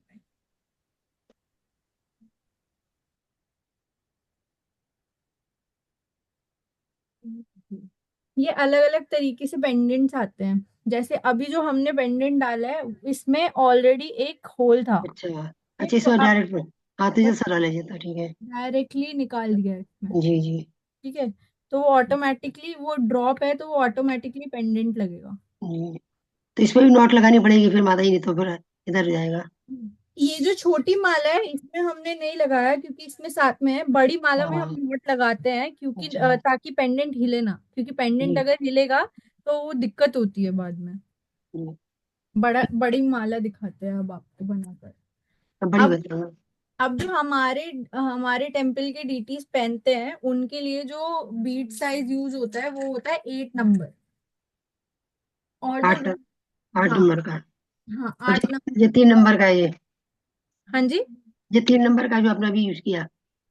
ये अलग अलग तरीके से पेंडेंट्स आते हैं। जैसे अभी जो हमने पेंडेंट डाला है इसमें ऑलरेडी एक होल था। अच्छा। ठीक, अच्छा, तो इसमें अब डायरेक्ट हाथ से सरा ले जाता, ठीक है। डायरेक्टली निकाल दिया है इसमें। जी जी। ठीक है, तो वो ऑटोमेटिकली वो ड्रॉप है तो वो ऑटोमेटिकली पेंडेंट लगेगा। जी। तो इसमें भी नोट लगानी पड़ेगी फिर माता जी, नहीं तो फिर इधर हो जाएगा। ये जो छोटी माला है इसमें हमने नहीं लगाया क्योंकि इसमें साथ में है। बड़ी माला में हम हाँ। नोट लगाते हैं क्योंकि अच्छा। ताकि पेंडेंट हिले ना, क्योंकि पेंडेंट जी अगर हिलेगा तो वो दिक्कत होती है बाद में। जी। बड़ी माला दिखाते हैं अब आपको बनाकर। अब बड़ी अब बताना। अब जो हमारे हमारे टेम्पल के डीटीज पहनते हैं उनके लिए जो बीट साइज यूज होता है वो होता है 8 नंबर। और जो, आठ, 8 हाँ नंबर का। हाँ, और 8 नंबर। ये 3 नंबर का है ये? हाँ जी। ये 3 नंबर का जो आपने अभी यूज किया?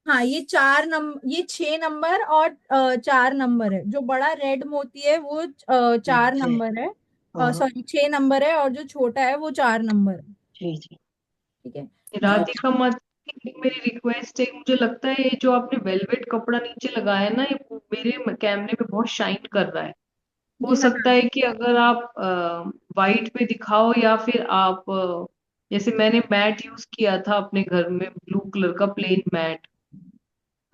हाँ, ये 4 नंबर, ये 6 नंबर और 4 नंबर है। जो बड़ा रेड मोती है वो चार अच्छा। नंबर है। हाँ। सॉरी, 6 नंबर है और जो छोटा है वो 4 नंबर है। जी जी। ठीक है। जो राधिका मत, मेरी रिक्वेस्ट है, मुझे लगता है ये जो आपने वेलवेट कपड़ा नीचे लगाया है ना, ये मेरे कैमरे में बहुत शाइन कर रहा है। हो ये सकता हटा, है कि अगर आप वाइट पे दिखाओ या फिर आप जैसे मैंने मैट यूज किया था अपने घर में, ब्लू कलर का प्लेन मैट।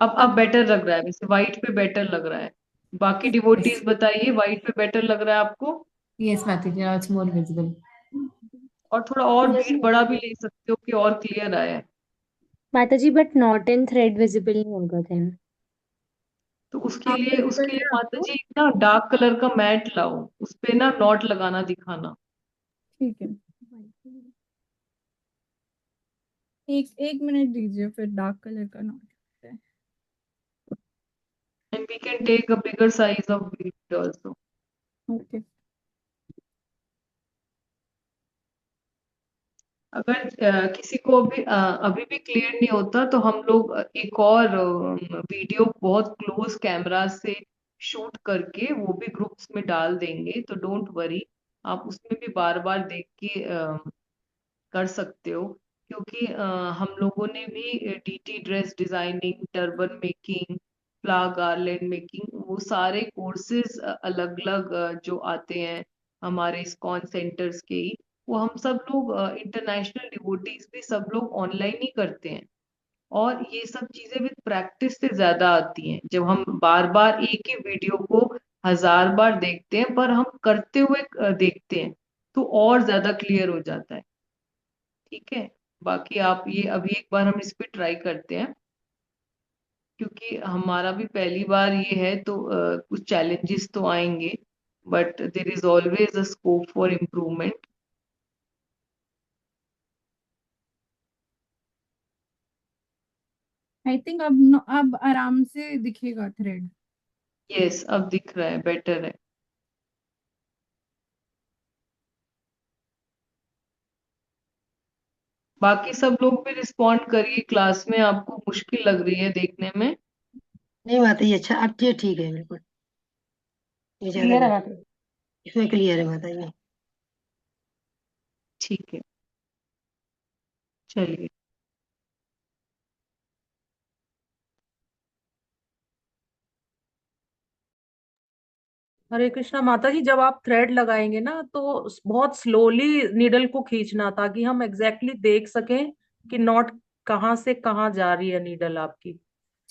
अब अब बेटर लग रहा है, वैसे वाइट पे बेटर लग रहा है। बाकी डिवोटीज बताइए, वाइट पे बेटर लग रहा है आपको? यस माता जी, नाउ इट्स मोर विजिबल। और थोड़ा और यस भीड़ बड़ा भी ले सकते हो कि और क्लियर आए। माता जी, but not in thread visible नहीं होगा देन। तो आप उसके विजिबल लिए है माता आपको? जी एक ना डार्क कलर का मैट लाओ, उस पे ना नॉट लगाना दिखाना। ठीक है, एक एक मिनट दीजिए, फिर डार्क कलर का नोट है। And we can take a bigger size of bead also. Okay. अगर किसी को अभी भी क्लियर नहीं होता तो हम लोग एक और वीडियो बहुत क्लोज कैमरा से शूट करके वो भी ग्रुप्स में डाल देंगे, तो डोंट वरी। आप उसमें भी बार बार देख के कर सकते हो, क्योंकि हम लोगों ने भी deity dress designing, turban making, flower garland making, वो सारे कोर्सेज अलग अलग जो आते हैं हमारे इस्कॉन सेंटर्स के ही, वो हम सब लोग इंटरनेशनल डिवोटीज भी सब लोग ऑनलाइन ही करते हैं। और ये सब चीजें विद प्रैक्टिस से ज्यादा आती हैं। जब हम बार बार एक ही वीडियो को 1000 बार देखते हैं पर हम करते हुए देखते हैं, तो और ज्यादा क्लियर हो जाता है। ठीक है, बाकी आप ये अभी एक बार हम इस पे ट्राई करते हैं, क्योंकि हमारा भी पहली बार ये है, तो कुछ चैलेंजेस तो आएंगे, but there is always a scope for improvement. I think अब आराम से दिखेगा थ्रेड। यस, अब दिख रहा है, बेटर है। बाकी सब लोग भी रिस्पॉन्ड करिए, क्लास में आपको मुश्किल लग रही है देखने में? नहीं माता जी, अच्छा अब ये ठीक है बिल्कुल, ये ज्यादा क्लियर है नहीं, माता जी। इसमें क्लियर है माता जी। ठीक है, चलिए। हरे कृष्णा माता जी, जब आप थ्रेड लगाएंगे ना तो बहुत स्लोली नीडल को खींचना, ताकि हम एग्जैक्टली देख सकें कि नॉट कहाँ से कहाँ जा रही है नीडल आपकी।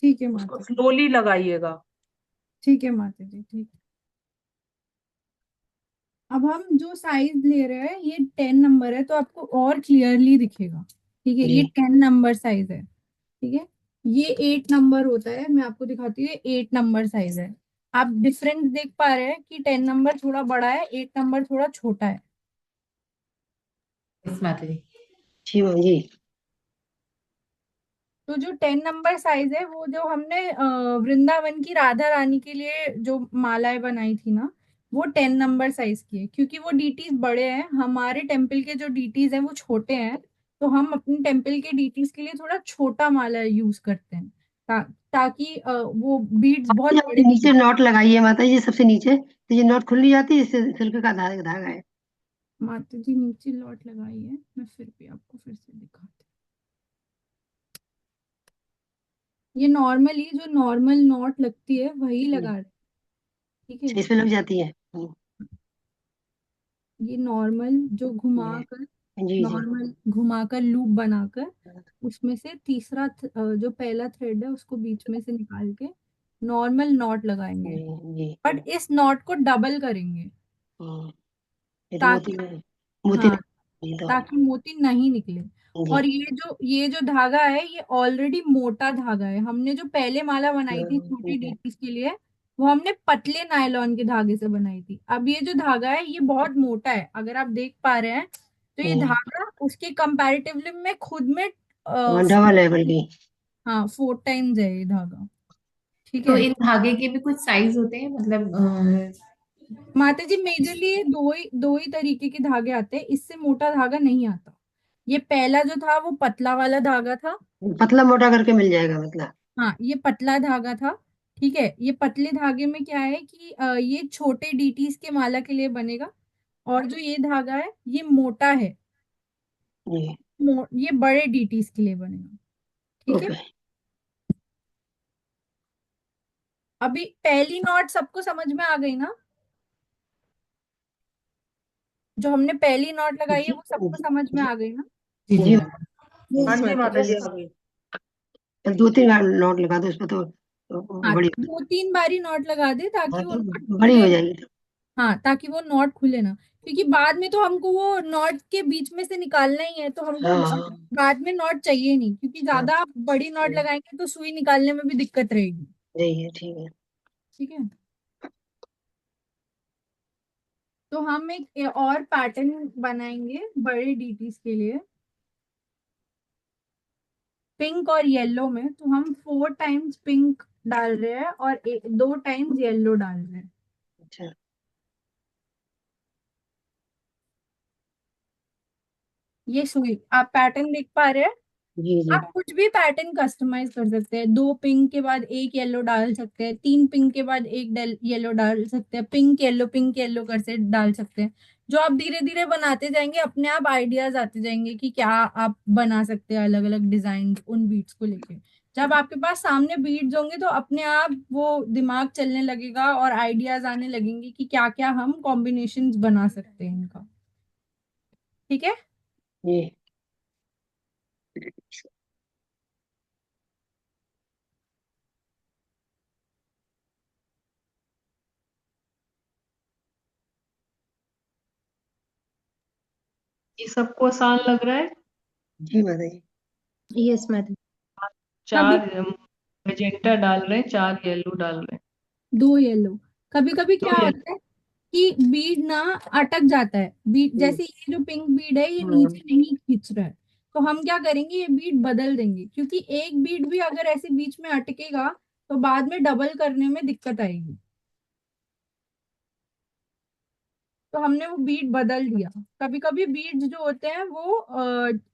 ठीक है उसको माता जी। स्लोली लगाइएगा। ठीक है माता जी, ठीक है। अब हम जो साइज ले रहे हैं ये 10 नंबर है, तो आपको और क्लियरली दिखेगा। ठीक है, ये जी 10 नंबर साइज है। ठीक है, ये 8 नंबर होता है, मैं आपको दिखाती हूँ, ये 8 नंबर साइज है। आप डिफरेंस देख पा रहे हैं कि 10 नंबर थोड़ा बड़ा है, 8 नंबर थोड़ा छोटा है। यस माता जी। जी माँ जी। तो जो 10 नंबर साइज है वो जो हमने वृंदावन की राधा रानी के लिए जो मालाएं बनाई थी ना, वो 10 नंबर साइज की है, क्योंकि वो डीटीज बड़े हैं, हमारे टेम्पल के जो डीटीज हैं वो छोटे हैं। तो हम अपने टेम्पल के डीटीज के लिए थोड़ा छोटा माला यूज करते हैं, ताकि वो बीड्स बहुत जब बड़े नहीं। नीचे नॉट लगाइए माता जी, सबसे नीचे, तो ये नॉट खुल नहीं जाती, इससे सिल्क का धागा धागा है। माता जी नीचे लॉट लगाई है, मैं फिर भी आपको फिर से दिखाती हूँ। ये नॉर्मली जो नॉर्मल नॉट लगती है वही लगा रहे हैं, ठीक है। अच्छा, इसमें लग जाती है। ये नॉर्मल जो घुमाकर, जी जी नॉर्मल घुमाकर लूप बनाकर उसमें से तीसरा जो पहला थ्रेड है उसको बीच में से निकाल के नॉर्मल नॉट लगाएंगे। जी जी। बट इस नॉट को डबल करेंगे, हम्म, ये तो ताकि, मोती, मोती हाँ, नहीं तो। ताकि मोती नहीं निकले। जी और ये जो धागा है ये ऑलरेडी मोटा धागा है। हमने जो पहले माला बनाई थी छोटी ठीक है। डीटीज के लिए, वो हमने पतले नायलॉन के धागे से बनाई थी। अब ये जो धागा है ये बहुत मोटा है, अगर आप देख पा रहे हैं, तो ये हम्म, धागा उसके कंपैरेटिवली में खुद में हाँ, डबल लेवल की। हाँ 4 टाइम्स है ये धागा। ठीक तो है इन धागे के भी कुछ साइज होते हैं, मतलब माता जी, मेजरली ये दो ही तरीके के धागे आते हैं, इससे मोटा धागा नहीं आता। ये पहला जो था वो पतला वाला धागा था। पतला मोटा करके मिल जाएगा मतलब। हाँ, ये पतला धागा था। ठीक है, ये पतले धागे में क्या है कि ये छोटे डीटीज के माला के लिए बनेगा। और जो ये धागा है ये मोटा है, जी ये बड़े डीटीज के लिए बनेगा। ठीक है, ओके। अभी पहली नॉट सबको समझ में आ गई ना? जो हमने पहली नॉट लगाई है जी वो सबको जी समझ में आ गई ना? जी जी जी माता। हाँ यस जी माता माता जी। जी, आ गई। दो तीन नोट लगा दो उसमें, तो हाँ, बड़ी, 2-3 बारी नॉट लगा दे हाँ, ताकि वो तो नॉट बड़ी खुले। हो जाएगी तो। हाँ, ताकि वो नॉट खुले ना, क्योंकि बाद में तो हमको वो नॉट के बीच में से निकालना ही है, तो हमको हाँ हाँ बाद में नॉट चाहिए नहीं, क्योंकि हाँ। ज्यादा आप बड़ी नॉट लगाएंगे तो सुई निकालने में भी दिक्कत रहेगी। यही है, ठीक है। ठीक है, तो हम एक और पैटर्न बनाएंगे बड़े डीटीज के लिए, पिंक और येलो में। तो हम 4 टाइम्स पिंक डाल रहे हैं और 2 टाइम्स येलो डाल रहे हैं। अच्छा ये सुई आप पैटर्न देख पा रहे हैं? जी जी। आप कुछ भी पैटर्न कस्टमाइज कर सकते हैं, 2 पिंक के बाद एक येलो डाल सकते हैं, 3 पिंक के बाद एक येलो डाल सकते हैं, पिंक येलो कर से डाल सकते हैं। जो आप धीरे धीरे बनाते जाएंगे अपने आप आइडियाज आते जाएंगे कि क्या आप बना सकते हैं अलग अलग डिजाइन उन बीट्स को लेके। जब आपके पास सामने बीट्स होंगे तो अपने आप वो दिमाग चलने लगेगा और आइडियाज आने लगेंगे कि क्या क्या हम कॉम्बिनेशंस बना सकते हैं इनका। ठीक है। जी। ये सबको आसान लग रहा है। जी माता जी। Yes madam. कभी 4 मैजेंटा डाल रहे हैं, 4 येलो डाल रहे हैं। 2 येलो। कभी कभी दो क्या येलो। होता है कि बीड ना अटक जाता है, बीड हम्म। जैसे ये जो पिंक बीड है ये हाँ। नीचे नहीं खींच रहा है। तो हम क्या करेंगे, ये बीड बदल देंगे, क्योंकि एक बीड भी अगर ऐसे बीच में अटकेगा तो बाद में डबल करने में दिक्कत आएगी। तो हमने वो बीट बदल दिया। कभी कभी बीट जो होते हैं वो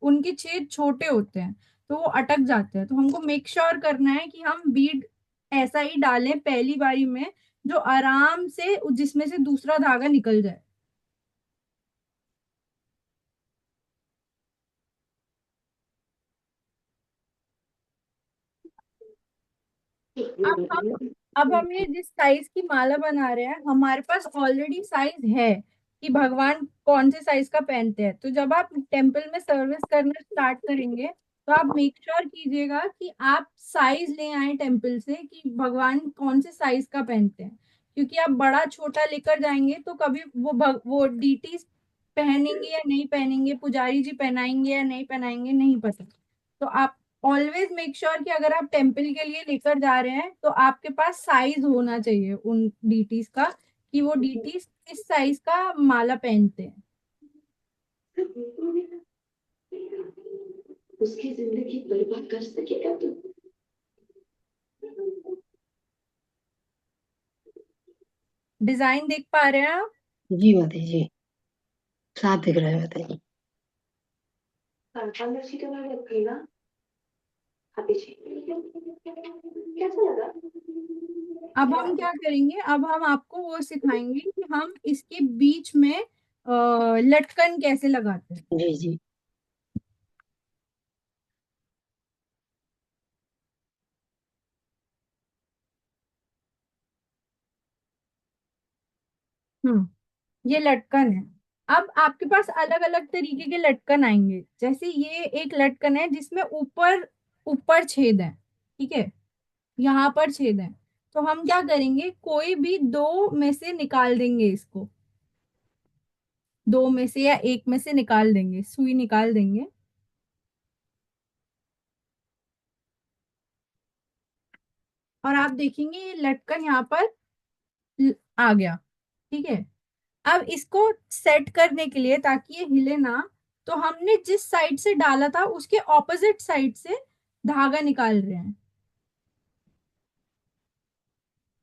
उनके छेद छोटे होते हैं तो वो अटक जाते हैं। तो हमको मेक श्योर करना है कि हम बीट ऐसा ही डालें पहली बारी में जो आराम से जिसमें से दूसरा धागा निकल जाए। अब हम अब हम ये जिस साइज की माला बना रहे हैं हमारे पास ऑलरेडी साइज है कि भगवान कौन से साइज का पहनते हैं। तो जब आप टेम्पल में सर्विस करना स्टार्ट करेंगे तो आप मेक श्योर कीजिएगा कि आप साइज ले आए टेम्पल से कि भगवान कौन से साइज का पहनते हैं। क्योंकि आप बड़ा छोटा लेकर जाएंगे तो कभी वो डीटी पहनेंगे या नहीं पहनेंगे, पुजारी जी पहनाएंगे या नहीं पहनाएंगे, नहीं पता। तो आप ऑलवेज मेक श्योर कि अगर आप टेम्पल के लिए लेकर जा रहे हैं तो आपके पास साइज होना चाहिए उन डीटीज का कि वो डीटीज किस साइज का माला पहनते हैं। उसकी जिंदगी बर्बाद कर सकेगा तू। डिजाइन देख पा रहे हैं आप? जी माता जी, साफ दिख रहा है माता जी। कंफर्म रसी तो मैं रखी ना। अभी कैसा लगा? अब हम क्या करेंगे, अब हम आपको वो सिखाएंगे कि हम इसके बीच में लटकन कैसे लगाते हैं। जी जी। ये लटकन है। अब आपके पास अलग अलग तरीके के लटकन आएंगे। जैसे ये एक लटकन है जिसमें ऊपर ऊपर छेद है, ठीक है, यहाँ पर छेद है। तो हम क्या करेंगे, कोई भी दो में से निकाल देंगे इसको, दो में से या एक में से निकाल देंगे, सुई निकाल देंगे। और आप देखेंगे ये लटकन यहाँ पर आ गया। ठीक है। अब इसको सेट करने के लिए ताकि ये हिले ना, तो हमने जिस साइड से डाला था उसके ऑपोजिट साइड से धागा निकाल रहे हैं,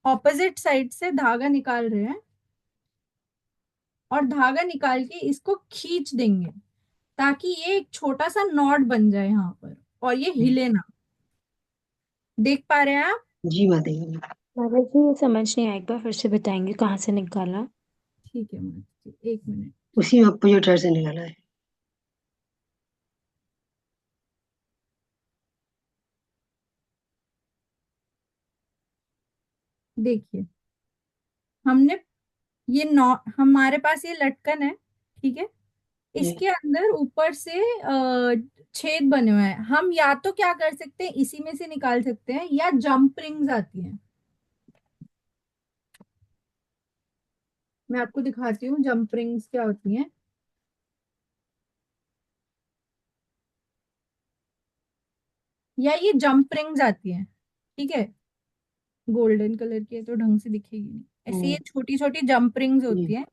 ऑपोजिट साइड से धागा निकाल रहे हैं। और धागा निकाल के इसको खींच देंगे ताकि ये एक छोटा सा नॉट बन जाए यहाँ पर और ये हिले ना। देख पा रहे हैं आप? जी माता जी। माता जी ये समझ नहीं आया, एक बार फिर से बताएंगे कहाँ से निकाला? ठीक है मैम, एक मिनट। उसी में अपोजिट साइड से निकाला है। देखिए, हमने ये नौ हमारे पास ये लटकन है, ठीक है। जी। इसके अंदर ऊपर से छेद बने हुए हैं। हम या तो क्या कर सकते हैं, इसी में से निकाल सकते हैं या जंप रिंग्स आती हैं। मैं आपको दिखाती हूँ जंप रिंग्स क्या होती हैं। या ये जंप रिंग्स आती हैं, ठीक है, गोल्डन कलर की है तो ढंग से दिखेगी नहीं, ऐसे ये हम्म। छोटी छोटी जंप रिंग्स होती जी। हैं।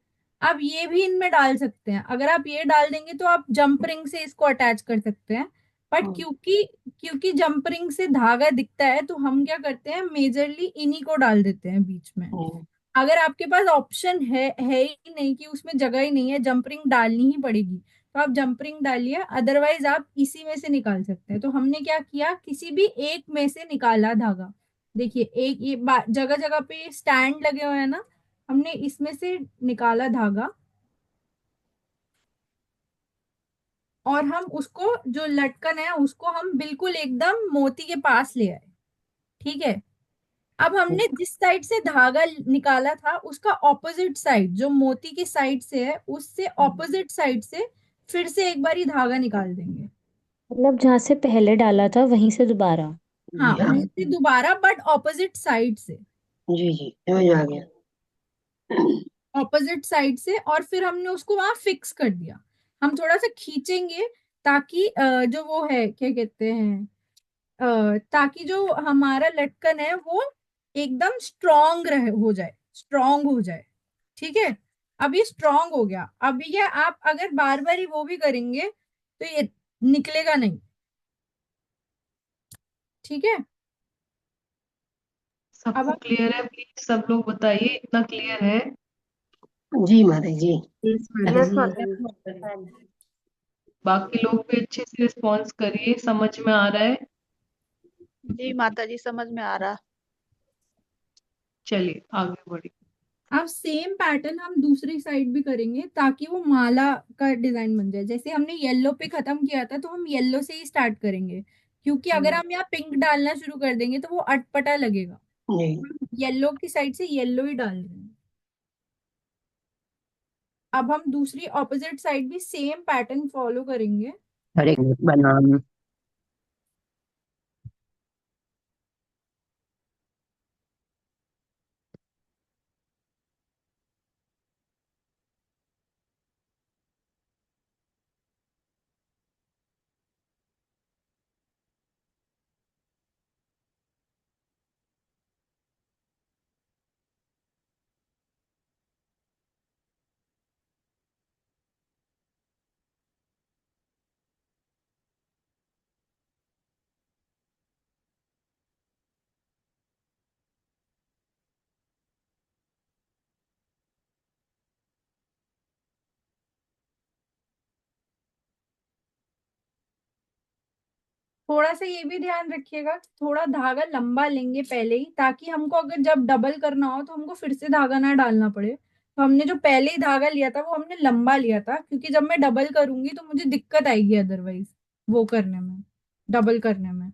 आप ये भी इनमें डाल सकते हैं। अगर आप ये डाल देंगे तो आप जंप रिंग से इसको अटैच कर सकते हैं। बट हम्म। क्योंकि क्योंकि जंप रिंग से धागा दिखता है तो हम क्या करते हैं, मेजरली इन्हीं को डाल देते हैं बीच में। हम्म। अगर आपके पास ऑप्शन है ही नहीं कि उसमें जगह ही नहीं है, जंप रिंग डालनी ही पड़ेगी, तो आप जंप रिंग डालिए, अदरवाइज आप इसी में से निकाल सकते हैं। तो हमने क्या किया, किसी भी एक में से निकाला धागा। देखिए एक ये जगह जगह पे स्टैंड लगे हुए हैं ना, हमने इसमें से निकाला धागा और हम उसको जो लटकन है उसको हम बिल्कुल एकदम मोती के पास ले आए। ठीक है, अब हमने जिस साइड से धागा निकाला था उसका ऑपोजिट साइड, जो मोती की साइड से है उससे ऑपोजिट साइड से फिर से एक बार ही धागा निकाल देंगे। मतलब जहाँ से पहले डाला था वहीं से दोबारा। हाँ, जी हाँ। वहीं से दोबारा, बट ऑपोजिट साइड से, जी जी समझ में आ गया। ऑपोजिट साइड से। और फिर हमने उसको वहां फिक्स कर दिया। हम थोड़ा सा खींचेंगे ताकि जो वो है क्या कहते हैं, ताकि जो हमारा लटकन है वो एकदम स्ट्रॉन्ग रहे, हो जाए, स्ट्रॉन्ग हो जाए। ठीक है, अब ये स्ट्रॉन्ग हो गया। अब ये आप अगर बार बार ही वो भी करेंगे तो ये निकलेगा नहीं। ठीक है, अब सबको क्लियर है? प्लीज सब लोग बताइए, इतना क्लियर है? जी माता जी। यस माता यस जी। माता जी। बाकी लोग भी अच्छे से रिस्पॉन्स करिए, समझ में आ रहा है? जी माता जी समझ में आ रहा। चलिए आगे बढ़िए। अब सेम पैटर्न हम दूसरी साइड भी करेंगे ताकि वो माला का डिजाइन बन जाए। जैसे हमने येलो पे खत्म किया था तो हम येलो से ही स्टार्ट करेंगे, क्योंकि अगर हम यहाँ पिंक डालना शुरू कर देंगे तो वो अटपटा लगेगा। जी येलो की साइड से येलो ही डाल रहे हैं। अब हम दूसरी ऑपोजिट साइड भी सेम पैटर्न फॉलो करेंगे। हरे बनाम। थोड़ा सा ये भी ध्यान रखिएगा, थोड़ा धागा लंबा लेंगे पहले ही, ताकि हमको अगर जब डबल करना हो तो हमको फिर से धागा ना डालना पड़े। तो हमने जो पहले ही धागा लिया था वो हमने लंबा लिया था, क्योंकि जब मैं डबल करूंगी तो मुझे दिक्कत आएगी अदरवाइज वो करने में, डबल करने में।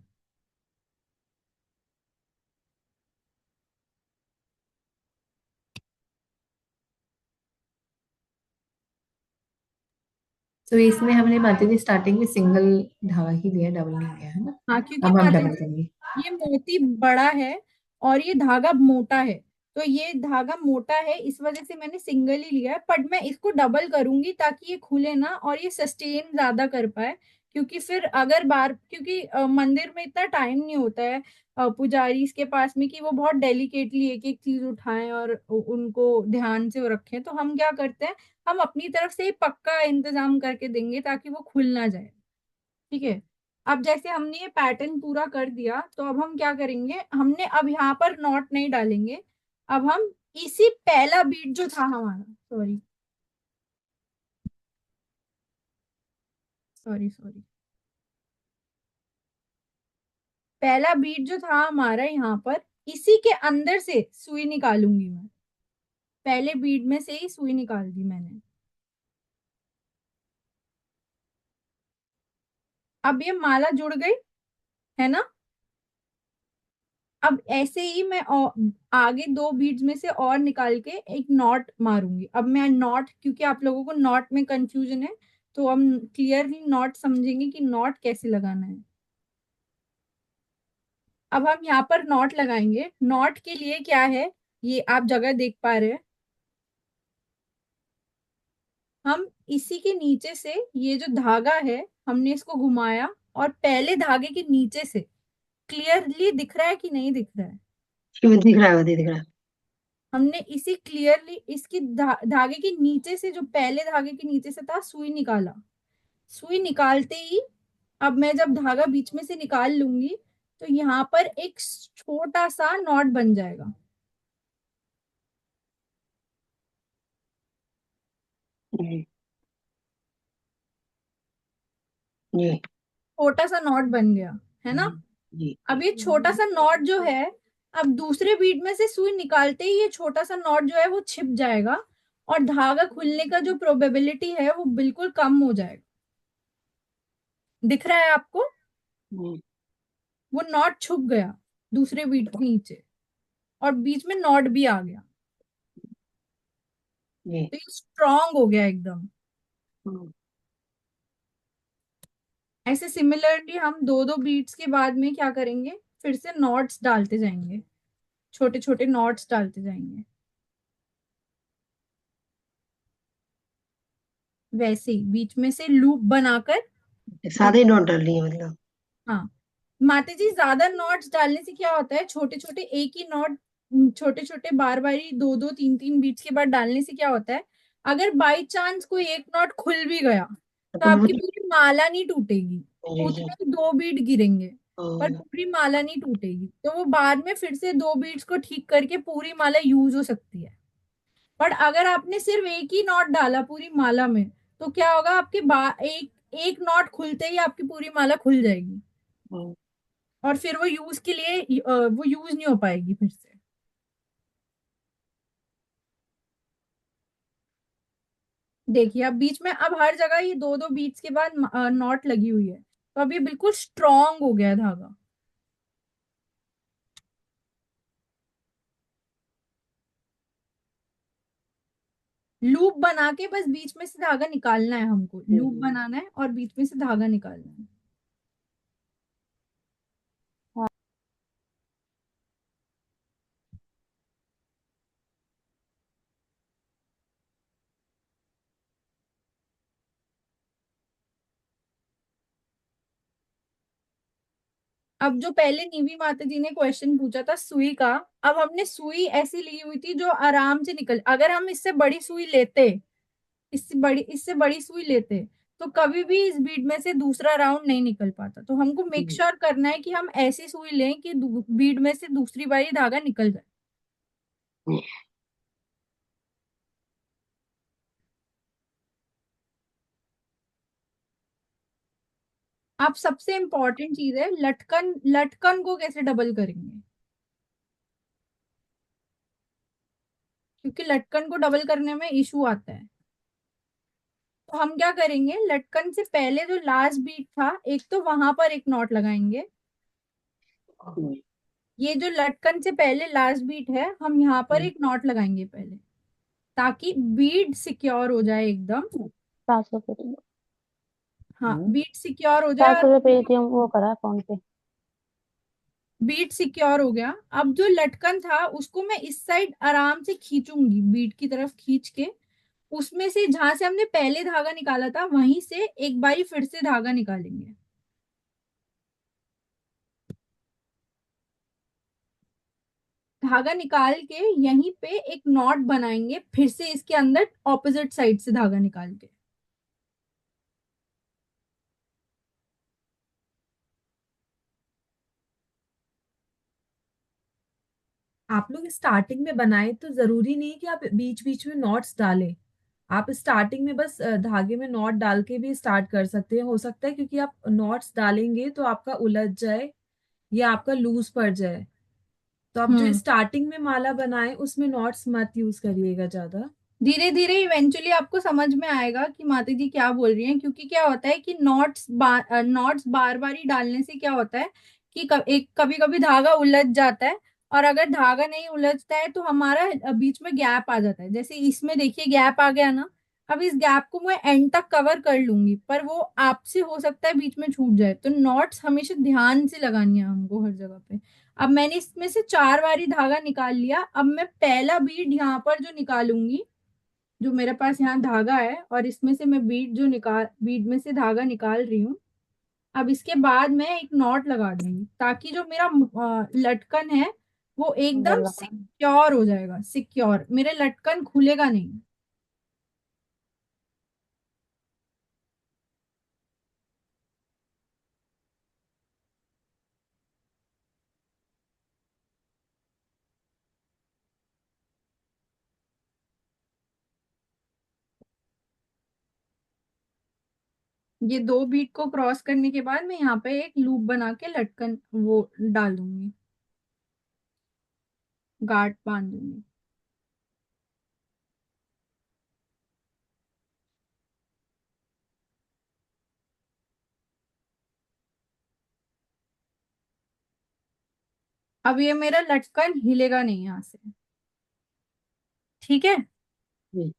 तो इसमें हमने माता जी स्टार्टिंग में सिंगल धागा ही लिया, डबल नहीं लिया है ना? हाँ, क्योंकि अब हम माता डबल जी करेंगे। ये मोती बड़ा है और ये धागा मोटा है, तो ये धागा मोटा है इस वजह से मैंने सिंगल ही लिया है। बट मैं इसको डबल करूंगी ताकि ये खुले ना और ये सस्टेन ज्यादा कर पाए। क्योंकि फिर अगर बार, क्योंकि मंदिर में इतना टाइम नहीं होता है पुजारी के पास में कि वो बहुत डेलिकेटली एक एक चीज उठाएं और उनको ध्यान से वो रखें। तो हम क्या करते हैं, हम अपनी तरफ से ही पक्का इंतजाम करके देंगे ताकि वो खुल ना जाए। ठीक है, अब जैसे हमने ये पैटर्न पूरा कर दिया तो अब हम क्या करेंगे, हमने अब यहाँ पर नॉट नहीं डालेंगे। अब हम इसी पहला बीट जो था हमारा, सॉरी सॉरी सॉरी, पहला बीट जो था हमारा यहाँ पर, इसी के अंदर से सुई निकालूंगी मैं। पहले बीट में से ही सुई निकाल दी मैंने। अब ये माला जुड़ गई है ना। अब ऐसे ही मैं आगे दो बीड्स में से और निकाल के एक नॉट मारूंगी। अब मैं नॉट, क्योंकि आप लोगों को नॉट में कंफ्यूजन है तो हम क्लियरली नॉट समझेंगे कि नॉट कैसे लगाना है। अब हम यहाँ पर नॉट लगाएंगे। नॉट के लिए क्या है, ये आप जगह देख पा रहे हैं। हम इसी के नीचे से ये जो धागा है हमने इसको घुमाया और पहले धागे के नीचे से, क्लियरली दिख रहा है कि नहीं दिख रहा है, दिख रहा है दिख रहा है। हमने इसी क्लियरली इसकी धागे के नीचे से, जो पहले धागे के नीचे से था, सुई निकाला। सुई निकालते ही अब मैं जब धागा बीच में से निकाल लूंगी तो यहाँ पर एक छोटा सा नॉट बन जाएगा। जी जी छोटा सा नॉट बन गया, है ना। जी अब ये छोटा सा नॉट जो है, अब दूसरे बीड में से सुई निकालते ही ये छोटा सा नॉट जो है वो छिप जाएगा, और धागा खुलने का जो प्रोबेबिलिटी है वो बिल्कुल कम हो जाएगा। दिख रहा है आपको, जी वो नॉट छुप गया दूसरे बीड के नीचे, और बीच में नॉट भी आ गया, जी तो ये स्ट्रांग हो गया एकदम। हम्म, ऐसे सिमिलरली हम दो दो बीट्स के बाद में क्या करेंगे, फिर से नॉट्स डालते जाएंगे, छोटे छोटे नॉट्स डालते जाएंगे, वैसे ही बीच में से लूप बनाकर। सादे ही नोट डाल लिए मतलब। हाँ माता जी, ज्यादा नॉट्स डालने से क्या होता है, छोटे छोटे एक ही नॉट, छोटे छोटे बार बारी दो दो तीन तीन बीट्स के बाद डालने से क्या होता है, अगर बाई चांस कोई एक नॉट खुल भी गया तो तो वो आपकी पूरी माला नहीं टूटेगी, जी जी उतने ही दो बीट गिरेंगे, पर हाँ, पूरी माला नहीं टूटेगी, तो वो बाद में फिर से दो बीट्स को ठीक करके पूरी माला यूज हो सकती है। बट अगर आपने सिर्फ एक ही नॉट डाला पूरी माला में, तो क्या होगा, आपके एक एक नॉट खुलते ही आपकी पूरी माला खुल जाएगी, हाँ, और फिर वो यूज के लिए वो यूज नहीं हो पाएगी फिर से। देखिए अब बीच में, अब हर जगह ये दो दो बीट्स के बाद नॉट लगी हुई है, तो अब ये बिल्कुल स्ट्रांग हो गया है धागा। लूप बना के बस बीच में से धागा निकालना है, हमको लूप बनाना है और बीच में से धागा निकालना है। अब जो पहले नीवी माता जी ने क्वेश्चन पूछा था सुई का, अब हमने सुई ऐसी ली हुई थी जो आराम से निकल, अगर हम इससे बड़ी सुई लेते, इससे बड़ी सुई लेते, तो कभी भी इस बीड में से दूसरा राउंड नहीं निकल पाता। तो हमको मेक श्योर करना है कि हम ऐसी सुई लें कि बीड में से दूसरी बारी धागा निकल जाए। आप सबसे इंपॉर्टेंट चीज है, लटकन, लटकन को कैसे डबल करेंगे, क्योंकि लटकन को डबल करने में इशू आता है। तो हम क्या करेंगे, लटकन से पहले जो लास्ट बीट था, एक तो वहां पर एक नॉट लगाएंगे, ये जो लटकन से पहले लास्ट बीट है, हम यहाँ पर एक नॉट लगाएंगे पहले, ताकि बीट सिक्योर हो जाए एकदम। 500 पे हाँ बीट सिक्योर हो जाए, 500 और पे ATM वो करा अकाउंट पे। बीट सिक्योर हो गया। अब जो लटकन था उसको मैं इस साइड आराम से खींचूंगी, बीट की तरफ खींच के, उसमें से जहां से हमने पहले धागा निकाला था वहीं से एक बारी फिर से धागा निकालेंगे। धागा निकाल के यहीं पे एक नॉट बनाएंगे, फिर से इसके अंदर ऑपोजिट साइड से धागा निकाल के। आप लोग स्टार्टिंग में बनाए तो जरूरी नहीं कि आप बीच बीच में नॉट्स डालें। आप स्टार्टिंग में बस धागे में नॉट डाल के भी स्टार्ट कर सकते हैं। हो सकता है क्योंकि आप नॉट्स डालेंगे तो आपका उलझ जाए या आपका लूज पड़ जाए। तो आप जो हम्म स्टार्टिंग में माला बनाए उसमें नॉट्स मत यूज करिएगा ज्यादा। धीरे धीरे इवेंचुअली आपको समझ में आएगा कि माता जी क्या बोल रही हैं, क्योंकि क्या होता है कि नॉट्स बार बार ही डालने से क्या होता है कि एक कभी कभी धागा उलझ जाता है, और अगर धागा नहीं उलझता है तो हमारा बीच में गैप आ जाता है। जैसे इसमें देखिए गैप आ गया ना, अब इस गैप को मैं एंड तक कवर कर लूंगी, पर वो आपसे हो सकता है बीच में छूट जाए, तो नॉट्स हमेशा ध्यान से लगानी है हमको हर जगह पे। अब मैंने इसमें से चार बारी धागा निकाल लिया, अब मैं पहला बीड यहाँ पर जो निकालूंगी, जो मेरे पास यहाँ धागा है, और इसमें से मैं बीड में से धागा निकाल रही हूँ। अब इसके बाद मैं एक नॉट लगा दूंगी, ताकि जो मेरा लटकन है वो एकदम गला का सिक्योर हो जाएगा, सिक्योर, मेरे लटकन खुलेगा नहीं। ये 2 बीट को क्रॉस करने के बाद मैं यहाँ पे एक लूप बना के लटकन वो डाल दूंगी, गांठ बांध दूंगी। अब ये मेरा लटकन हिलेगा नहीं यहाँ से, ठीक है। हम्म,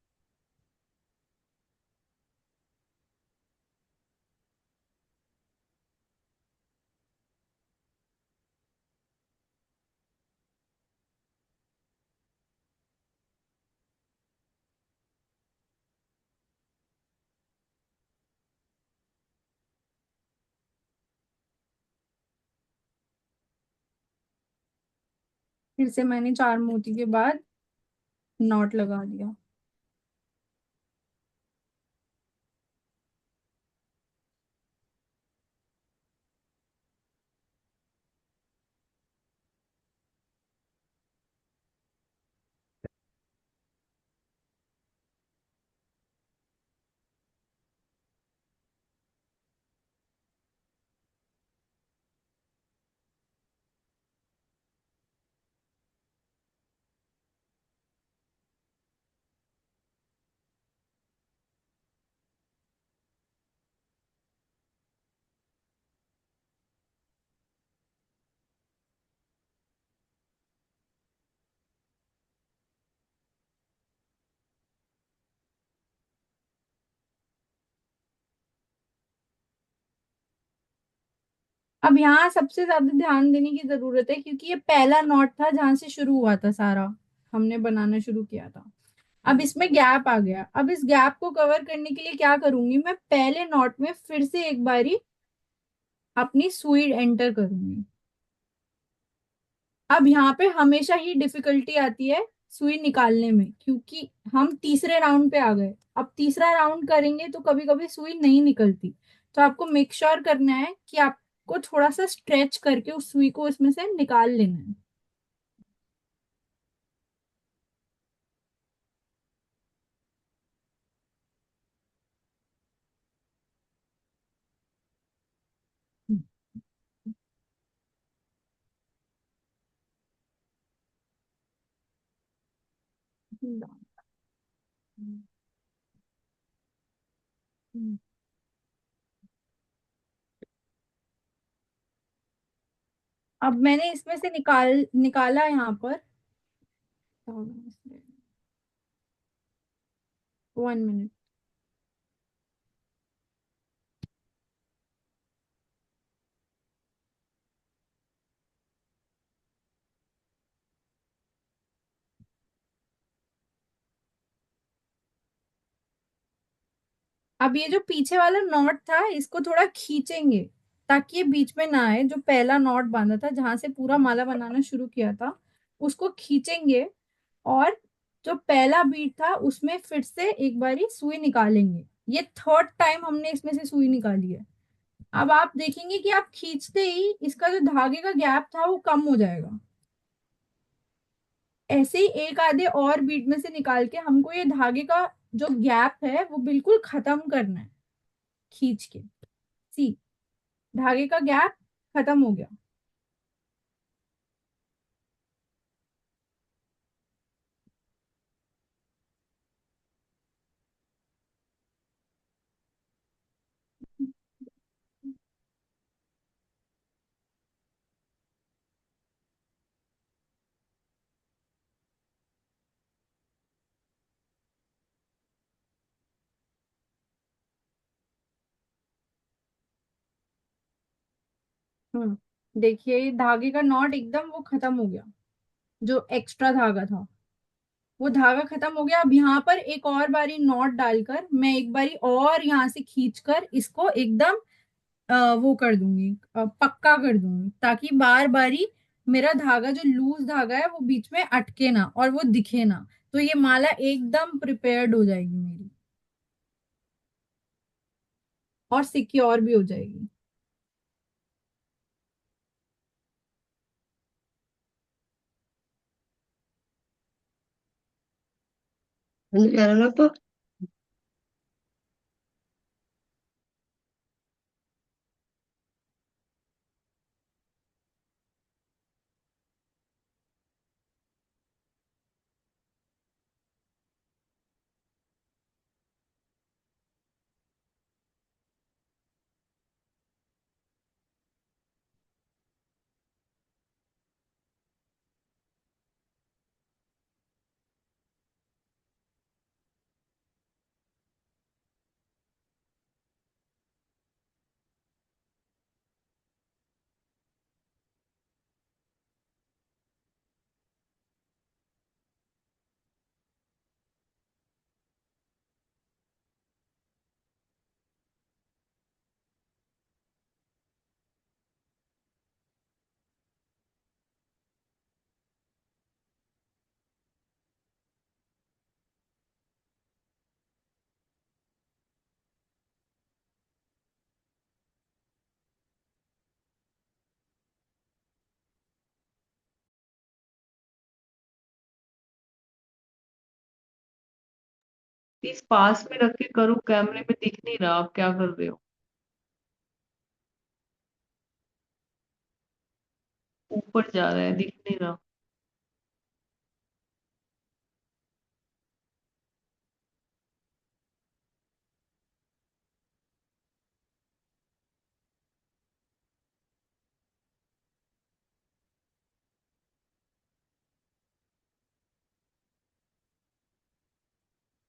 फिर से मैंने 4 मोती के बाद नॉट लगा दिया। अब यहाँ सबसे ज्यादा ध्यान देने की जरूरत है, क्योंकि ये पहला नॉट था जहां से शुरू हुआ था सारा, हमने बनाना शुरू किया था। अब इसमें गैप आ गया। अब इस गैप को कवर करने के लिए क्या करूंगी, मैं पहले नॉट में फिर से एक बारी अपनी सुई एंटर करूंगी। अब यहाँ पे हमेशा ही डिफिकल्टी आती है सुई निकालने में, क्योंकि हम तीसरे राउंड पे आ गए। अब तीसरा राउंड करेंगे तो कभी कभी सुई नहीं निकलती, तो आपको मेक श्योर करना है कि आपको थोड़ा सा स्ट्रेच करके उस सुई को इसमें से निकाल लेना है। अब मैंने इसमें से निकाला यहाँ पर। 1 मिनट। अब ये जो पीछे वाला नॉट था इसको थोड़ा खींचेंगे, ताकि ये बीच में ना आए। जो पहला नॉट बांधा था जहां से पूरा माला बनाना शुरू किया था, उसको खींचेंगे। और जो पहला बीट था उसमें फिर से एक बारी सुई निकालेंगे। ये थर्ड टाइम हमने इसमें से सुई निकाली है। अब आप देखेंगे कि आप खींचते ही इसका जो धागे का गैप था वो कम हो जाएगा। ऐसे ही एक आधे और बीट में से निकाल के हमको ये धागे का जो गैप है वो बिल्कुल खत्म करना है, खींच के। सी, धागे का गैप खत्म हो गया। देखिए ये धागे का नॉट एकदम वो खत्म हो गया। जो एक्स्ट्रा धागा था वो धागा खत्म हो गया। अब यहाँ पर एक और बारी नॉट डालकर मैं एक बारी और यहाँ से खींचकर इसको एकदम वो कर दूंगी, पक्का कर दूंगी, ताकि बार बारी मेरा धागा जो लूज धागा है वो बीच में अटके ना और वो दिखे ना। तो ये माला एकदम प्रिपेयर्ड हो जाएगी मेरी, और सिक्योर भी हो जाएगी। समझ में आ रहा ना आपको? प्लीज पास में रख के करो, कैमरे में दिख नहीं रहा आप क्या कर रहे हो। ऊपर जा रहा है, दिख नहीं रहा।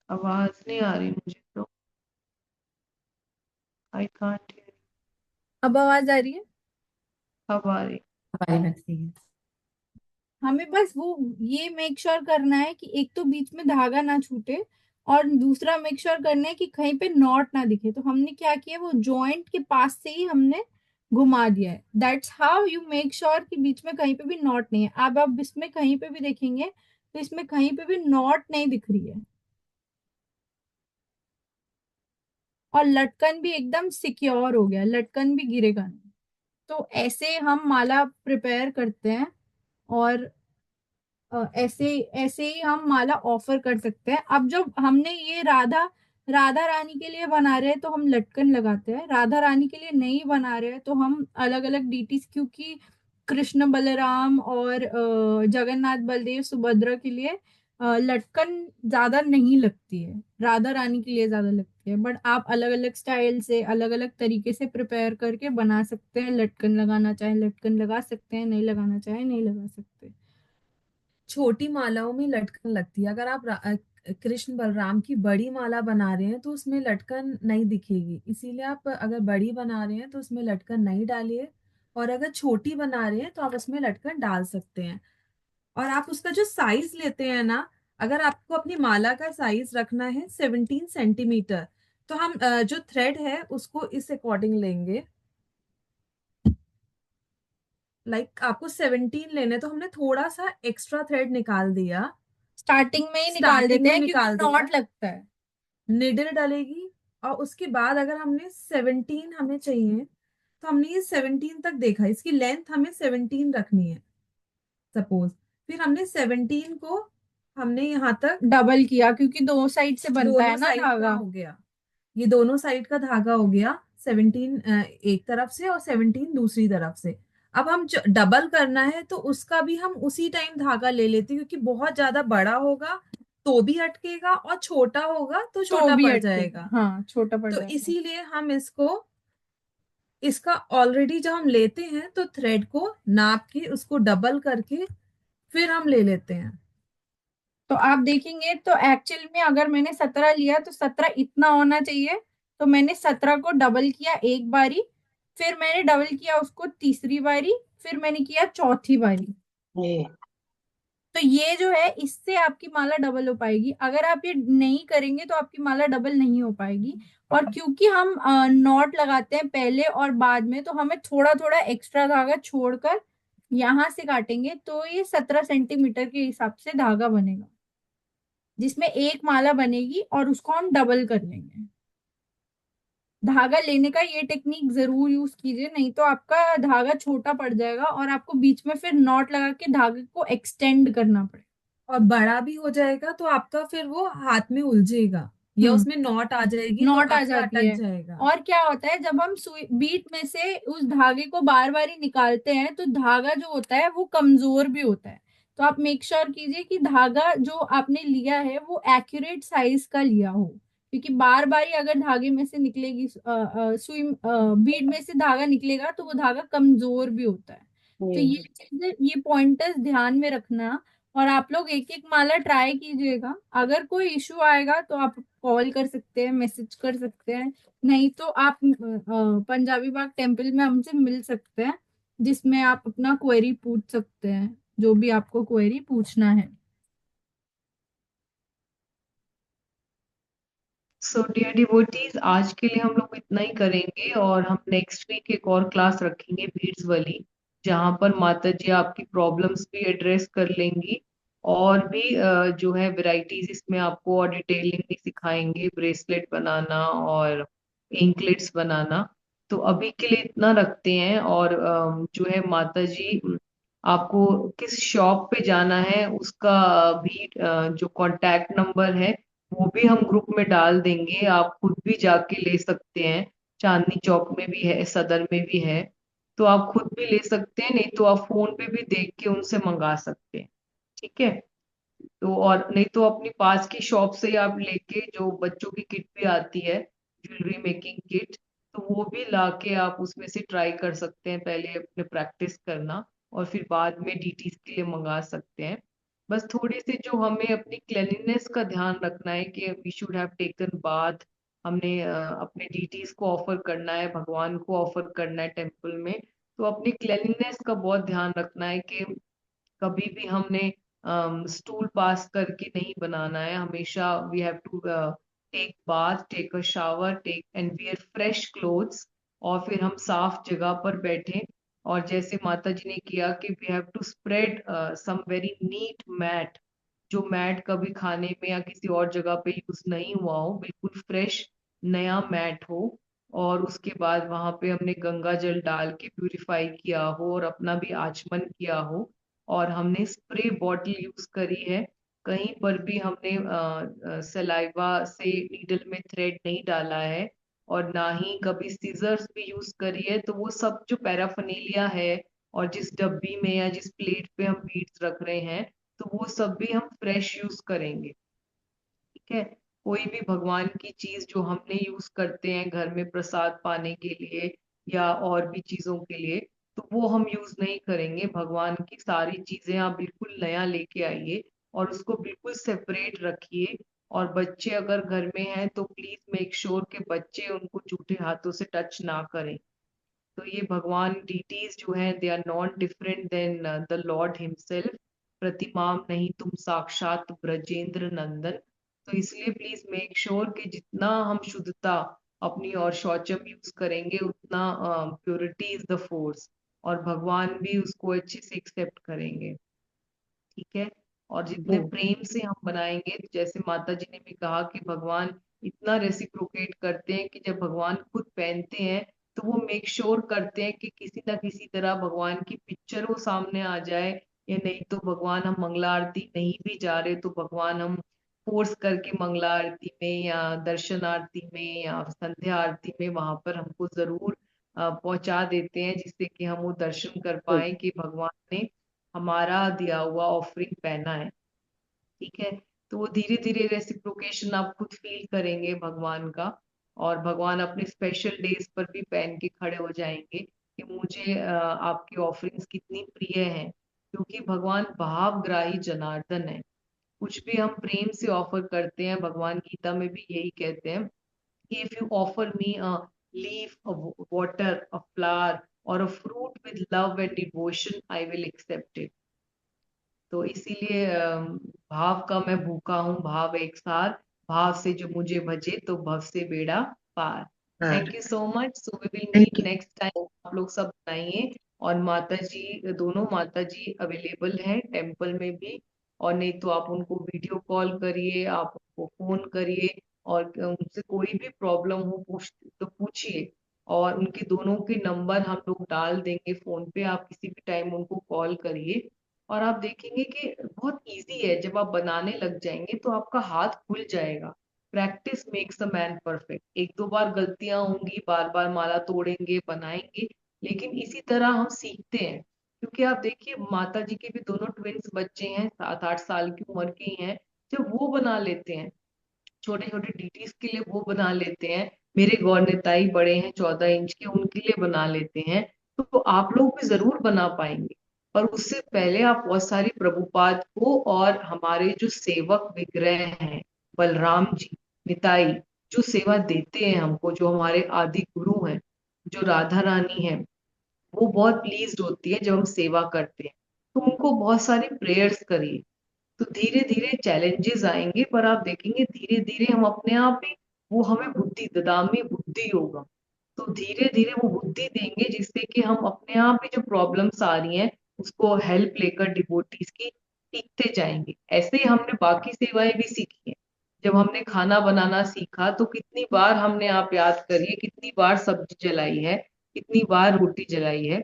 आवाज नहीं आ रही मुझे तो। I can't hear. अब आवाज आ रही है। अब आ रही। हमारी लगती है। हमें बस वो ये मेक श्योर करना है कि एक तो बीच में धागा ना छूटे, और दूसरा मेक श्योर करना है कि कहीं पे नॉट ना दिखे। तो हमने क्या किया, वो जॉइंट के पास से ही हमने घुमा दिया है। That's how you make sure कि बीच में कहीं पे भी नॉट नहीं है। अब आप इसमें कहीं पे भी देखेंगे तो इसमें कहीं पे भी नॉट नहीं दिख रही है, और लटकन भी एकदम सिक्योर हो गया, लटकन भी गिरेगा नहीं। तो ऐसे हम माला प्रिपेयर करते हैं, और ऐसे ऐसे ही हम माला ऑफर कर सकते हैं। अब जब हमने ये राधा राधा रानी के लिए बना रहे हैं तो हम लटकन लगाते हैं, राधा रानी के लिए नहीं बना रहे हैं तो हम अलग अलग डीटीज, क्योंकि कृष्ण बलराम और जगन्नाथ बलदेव सुभद्रा के लिए लटकन ज्यादा नहीं लगती है, राधा रानी के लिए ज्यादा लगती है। बट आप अलग अलग स्टाइल से अलग अलग तरीके से प्रिपेयर करके बना सकते हैं। लटकन लगाना चाहे लटकन लगा सकते हैं, नहीं लगाना चाहे नहीं लगा सकते। छोटी मालाओं में लटकन लगती है। अगर आप कृष्ण बलराम की बड़ी माला बना रहे हैं तो उसमें लटकन नहीं दिखेगी, इसीलिए आप अगर बड़ी बना रहे हैं तो उसमें लटकन नहीं डालिए, और अगर छोटी बना रहे हैं तो आप उसमें लटकन डाल सकते हैं। और आप उसका जो साइज लेते हैं ना, अगर आपको अपनी माला का साइज रखना है 17 सेंटीमीटर, तो हम जो थ्रेड है उसको इस अकॉर्डिंग लेंगे। आपको 17 लेने, तो हमने थोड़ा सा एक्स्ट्रा थ्रेड निकाल दिया, स्टार्टिंग में ही निकाल स्टार्टिंग देते में हैं क्योंकि निकाल दिया। नॉट लगता है। निडल डलेगी, और उसके बाद अगर हमने 17 हमें चाहिए, तो हमने ये 17 तक देखा, इसकी लेंथ हमें 17 रखनी है सपोज। फिर हमने 17 को हमने यहाँ तक डबल किया क्योंकि दो साइड से बनता दोनों है ना साइड का धागा। हो गया, ये दोनों साइड का धागा हो गया। 17 एक तरफ से और 17 दूसरी तरफ से। अब हम डबल करना है तो उसका भी हम उसी टाइम धागा ले लेते हैं, क्योंकि बहुत ज्यादा बड़ा होगा तो भी अटकेगा, और छोटा होगा तो तो छोटा भी पड़ अटकेगा, जाएगा। हाँ छोटा पड़ तो जाएगा। इसीलिए हम इसका ऑलरेडी जब हम लेते हैं तो थ्रेड को नाप के उसको डबल करके फिर हम ले लेते हैं। तो आप देखेंगे तो एक्चुअल में अगर मैंने 17 लिया तो 17 इतना होना चाहिए। तो मैंने 17 को डबल किया एक बारी, फिर मैंने डबल किया उसको तीसरी बारी, फिर मैंने किया चौथी बारी। ये तो ये जो है इससे आपकी माला डबल हो पाएगी। अगर आप ये नहीं करेंगे तो आपकी माला डबल नहीं हो पाएगी। और क्योंकि हम नॉट लगाते हैं पहले और बाद में, तो हमें थोड़ा थोड़ा एक्स्ट्रा धागा छोड़कर यहाँ से काटेंगे तो ये 17 सेंटीमीटर के हिसाब से धागा बनेगा, जिसमें एक माला बनेगी और उसको हम डबल कर लेंगे। धागा लेने का ये टेक्निक जरूर यूज कीजिए, नहीं तो आपका धागा छोटा पड़ जाएगा और आपको बीच में फिर नॉट लगा के धागे को एक्सटेंड करना पड़ेगा। और बड़ा भी हो जाएगा तो आपका फिर वो हाथ में उलझेगा, या हम्म उसमें नॉट आ जाएगी तो नॉट आ आपका जाती अटक है। जाएगा। और क्या होता है, जब हम सुई बीट में से उस धागे को बार बार ही निकालते हैं तो धागा जो होता है वो कमजोर भी होता है। तो आप मेक श्योर कीजिए कि धागा जो आपने लिया है वो एक्यूरेट साइज का लिया हो, क्योंकि बार बार ही अगर धागे में से निकलेगी सुई बीट में से धागा निकलेगा तो वो धागा कमजोर भी होता है। तो ये ये चीजें, ये पॉइंटर्स ध्यान में रखना। और आप लोग एक एक माला ट्राई कीजिएगा। अगर कोई इशू आएगा तो आप कॉल कर सकते हैं, मैसेज कर सकते हैं, नहीं तो आप पंजाबी बाग टेम्पल में हमसे मिल सकते हैं, जिसमें आप अपना क्वेरी पूछ सकते हैं, जो भी आपको क्वेरी पूछना है। सो डियर डिवोटीज, आज के लिए हम लोग इतना ही करेंगे, और हम नेक्स्ट वीक एक और क्लास रखेंगे बीड्स वाली, जहाँ पर माता जी आपकी प्रॉब्लम्स भी एड्रेस कर लेंगी, और भी जो है वैरायटीज इसमें आपको और डिटेलिंग भी सिखाएंगे, ब्रेसलेट बनाना और एंकलेट्स बनाना। तो अभी के लिए इतना रखते हैं, और जो है माता जी, आपको किस शॉप पे जाना है उसका भी जो कांटेक्ट नंबर है वो भी हम ग्रुप में डाल देंगे, आप खुद भी जाके ले सकते हैं। चांदनी चौक में भी है, सदर में भी है, तो आप खुद भी ले सकते हैं, नहीं तो आप फोन पे भी देख के उनसे मंगा सकते हैं। ठीक है। तो और नहीं तो अपनी पास की शॉप से ही आप लेके, जो बच्चों की किट भी आती है, ज्वेलरी मेकिंग किट, तो वो भी लाके आप उसमें से ट्राई कर सकते हैं, पहले अपने प्रैक्टिस करना और फिर बाद में डीटीज के लिए मंगा सकते हैं। बस थोड़ी सी जो हमें अपनी क्लेanलीनेस का ध्यान रखना है कि we should have taken bath. हमने अपने डीटीज को ऑफर करना है, भगवान को ऑफर करना है टेम्पल में, तो अपनी क्लेanलीनेस का बहुत ध्यान रखना है कि कभी भी हमने स्टूल पास करके नहीं बनाना है। हमेशा we have to take bath, take a shower, take and wear fresh clothes, और फिर हम साफ जगह पर बैठें। और जैसे माता जी ने किया कि we have to spread some very neat mat, जो मैट कभी खाने में या किसी और जगह पे यूज नहीं हुआ हो, बिल्कुल फ्रेश नया मैट हो। और उसके बाद वहां पे हमने गंगा जल डाल के प्यूरिफाई किया हो और अपना भी आचमन किया हो। और हमने स्प्रे बॉटल यूज करी है, कहीं पर भी हमने सलाइवा से नीडल में थ्रेड नहीं डाला है, और ना ही कभी सीजर्स भी यूज करी है। तो वो सब जो पैराफर्नेलिया है, और जिस डब्बी में या जिस प्लेट पे हम बीट्स रख रहे हैं, तो वो सब भी हम फ्रेश यूज करेंगे। ठीक है। कोई भी भगवान की चीज जो हमने यूज करते हैं घर में प्रसाद पाने के लिए या और भी चीजों के लिए, तो वो हम यूज नहीं करेंगे। भगवान की सारी चीजें आप बिल्कुल नया लेके आइए और उसको बिल्कुल सेपरेट रखिए। और बच्चे अगर घर में हैं तो प्लीज मेक श्योर कि बच्चे उनको जूठे हाथों से टच ना करें। तो ये भगवान डीटीज जो हैं, they are not different than the lord himself. प्रतिमाम नहीं तुम साक्षात ब्रजेंद्र नंदन। तो इसलिए प्लीज मेक श्योर कि जितना हम शुद्धता अपनी और शौचम यूज करेंगे, उतना प्योरिटी इज द फोर्स, और भगवान भी उसको अच्छे से एक्सेप्ट करेंगे। ठीक है। और जितने जी प्रेम से हम बनाएंगे, जैसे माता जी ने भी कहा कि भगवान इतना रेसिप्रोकेट करते हैं कि जब भगवान खुद पहनते हैं तो वो मेक श्योर करते हैं कि किसी ना किसी तरह भगवान की पिक्चर वो सामने आ जाए। या नहीं तो भगवान, हम मंगला आरती नहीं भी जा रहे तो भगवान हम फोर्स करके मंगला आरती में या दर्शन आरती में या संध्या आरती में वहां पर हमको जरूर पहुंचा देते हैं, जिससे कि हम वो दर्शन कर पाए कि भगवान ने हमारा दिया हुआ ऑफरिंग पहना है। ठीक है। तो वो धीरे धीरे रेसिप्रोकेशन आप खुद फील करेंगे भगवान का, और भगवान अपने स्पेशल डेज पर भी पहन के खड़े हो जाएंगे कि मुझे आपकी ऑफरिंग्स कितनी प्रिय हैं, क्योंकि भगवान भावग्राही जनार्दन है। कुछ भी हम प्रेम से ऑफर करते हैं, भगवान गीता में भी यही कहते हैं कि if you offer me a leaf, a water, a flower और a fruit with love and devotion, I will accept it. तो इसीलिए भाव का मैं भूखा हूँ, भाव एक सार, भाव से जो मुझे भजे तो भव से बेड़ा पार। हाँ thank you so much. So we will thank meet next time. आप लोग सब बनाइए। और माता जी, दोनों माता जी अवेलेबल हैं टेम्पल में भी, और नहीं तो आप उनको वीडियो कॉल करिए, आप उनको फोन करिए, और उनसे कोई भी प्रॉब्लम हो तो पूछिए। और उनके दोनों के नंबर हम लोग डाल देंगे फोन पे, आप किसी भी टाइम उनको कॉल करिए। और आप देखेंगे कि बहुत इजी है, जब आप बनाने लग जाएंगे तो आपका हाथ खुल जाएगा। Practice makes a man perfect. एक दो बार गलतियां होंगी, बार बार माला तोड़ेंगे, बनाएंगे, लेकिन इसी तरह हम सीखते हैं। क्योंकि आप देखिए, माता जी के भी दोनों ट्विंस बच्चे हैं, 7-8 साल की उम्र के ही हैं, जब वो बना लेते हैं छोटे छोटे डीटीज के लिए, वो बना लेते हैं। मेरे गौर निताई बड़े हैं 14 इंच के, उनके लिए बना लेते हैं। तो आप लोग भी जरूर बना पाएंगे। पर उससे पहले आप बहुत सारी प्रभुपाद को और हमारे जो सेवक विग्रह हैं, बलराम जी, निताई, जो सेवा देते हैं हमको, जो हमारे आदि गुरु हैं, जो राधा रानी है, वो बहुत प्लीज्ड होती है जब हम सेवा करते हैं। तो उनको बहुत सारी प्रेयर्स करिए। तो धीरे धीरे चैलेंजेस आएंगे, पर आप देखेंगे धीरे धीरे हम अपने आप ही, वो हमें बुद्धि, ददामी बुद्धि होगा, तो धीरे धीरे वो बुद्धि देंगे, जिससे कि हम अपने आप ही जो प्रॉब्लम्स आ रही हैं उसको हेल्प लेकर डिवोटीज की सीखते जाएंगे। ऐसे ही हमने बाकी सेवाएं भी सीखी हैं। जब हमने खाना बनाना सीखा तो कितनी बार हमने, आप याद करिए, कितनी बार सब्जी जलाई है, कितनी बार रोटी जलाई है,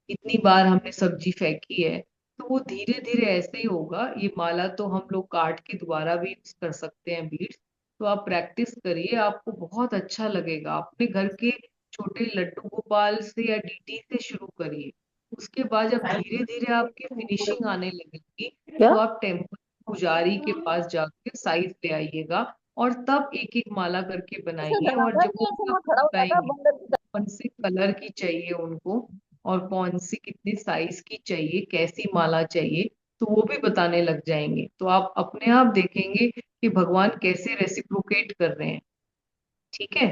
कितनी बार हमने सब्जी फेंकी है। तो वो धीरे धीरे ऐसे ही होगा। ये माला तो हम लोग काट के दोबारा भी यूज कर सकते हैं बीड्स। तो आप प्रैक्टिस करिए, आपको बहुत अच्छा लगेगा। अपने घर के छोटे लड्डू गोपाल से या डीटी से शुरू करिए। उसके बाद जब धीरे धीरे आपकी फिनिशिंग आने लगेगी क्या तो आप टेम्पल पुजारी के पास जाके साइज ले आइएगा और तब एक एक माला करके बनाइए। और जब वो आपको बताएंगे कौन से कलर की चाहिए उनको और कौन सी कितने साइज की चाहिए, कैसी माला चाहिए, तो वो भी बताने लग जाएंगे। तो आप अपने आप देखेंगे कि भगवान कैसे रेसिप्रोकेट कर रहे हैं। ठीक है,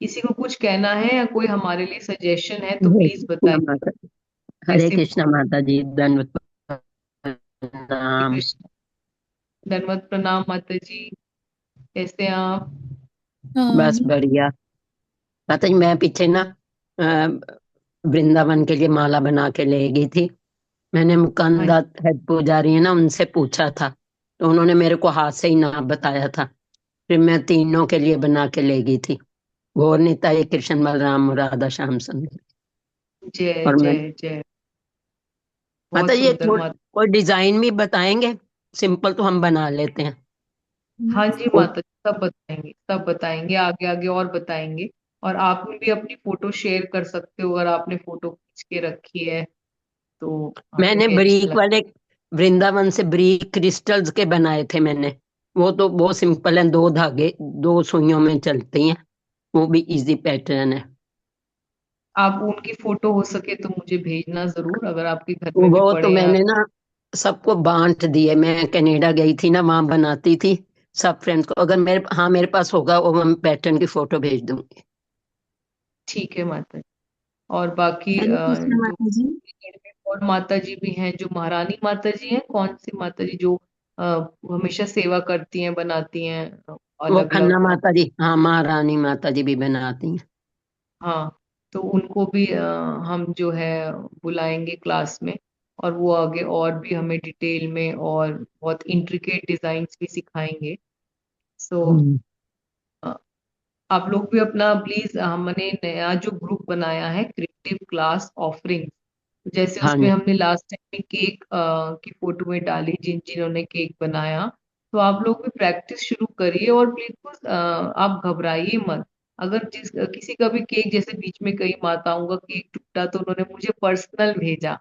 किसी को कुछ कहना है या कोई हमारे लिए सजेशन है तो हरे प्लीज कृष्णा बताइए। माता हरे कैसे कृष्णा माता जी, दंडवत हरे प्रणाम। कृष्ण, धन्यवाद, प्रणाम माता जी। कैसे हैं आप? बस बढ़िया। माता जी मैं पीछे ना वृंदावन के लिए माला बना के ले गई थी। मैंने हाँ मुकंदा हेड पुजारी है ना, उनसे पूछा था तो उन्होंने मेरे को हाथ से ही नाप बताया था। फिर मैं तीनों के लिए बना के ले गई थी, गौर निताई, कृष्ण बलराम और राधा श्याम सुंदर। जय और मैं जय जय। माता बहुत जी ये सुंदर थोड़ा माता। कोई डिजाइन भी बताएंगे? सिंपल तो हम बना लेते हैं। हाँ जी कोई माता जी, सब बताएंगे, सब बताएंगे, आगे आगे और बताएंगे। और आप भी अपनी फोटो शेयर कर सकते हो अगर आपने फोटो खींच के रखी है तो हमें मैंने भी अच्छा ब्रीक लगता वाले, वृंदावन से ब्रीक क्रिस्टल्स के बनाए थे मैंने। वो तो बहुत सिंपल है, दो धागे, दो सुइयों में चलती हैं। वो भी इजी पैटर्न है। है। आप उनकी फोटो हो सके तो मुझे भेजना जरूर, अगर आपके घर में भी वो तो पड़े हैं। मैंने ना सबको बांट दिए। मैं कनाडा गई थी ना, वहां बनाती थी सब फ्रेंड्स को। अगर मेरे पास होगा वो मैं पैटर्न की फोटो भेज दूंगी। ठीक है माता जी। और बाकी हरे कृष्णा जो माता जी। घर में और माता जी भी हैं, जो महारानी माता जी हैं, कौन सी माता जी जो अ, हमेशा सेवा करती हैं, बनाती हैं वो अलग खन्ना अलग। माता जी, हाँ महारानी माता जी भी बनाती हैं। हाँ, तो उनको भी हम जो है बुलाएंगे क्लास में। और वो आगे और भी हमें डिटेल में और बहुत इंट्रिकेट डिजाइन्स भी सिखाएंगे। सो हम्म। आप लोग भी अपना प्लीज, हमने नया जो ग्रुप बनाया है क्रिएटिव क्लास ऑफरिंग, जैसे हाँ उसमें जी। हमने लास्ट टाइम में केक की फोटो में डाली, जिन्होंने केक बनाया। तो आप लोग भी प्रैक्टिस शुरू करिए और प्लीज आप घबराइए मत। अगर किसी का भी केक, जैसे बीच में कई माताओं का केक टूटा तो उन्होंने मुझे पर्सनल भेजा,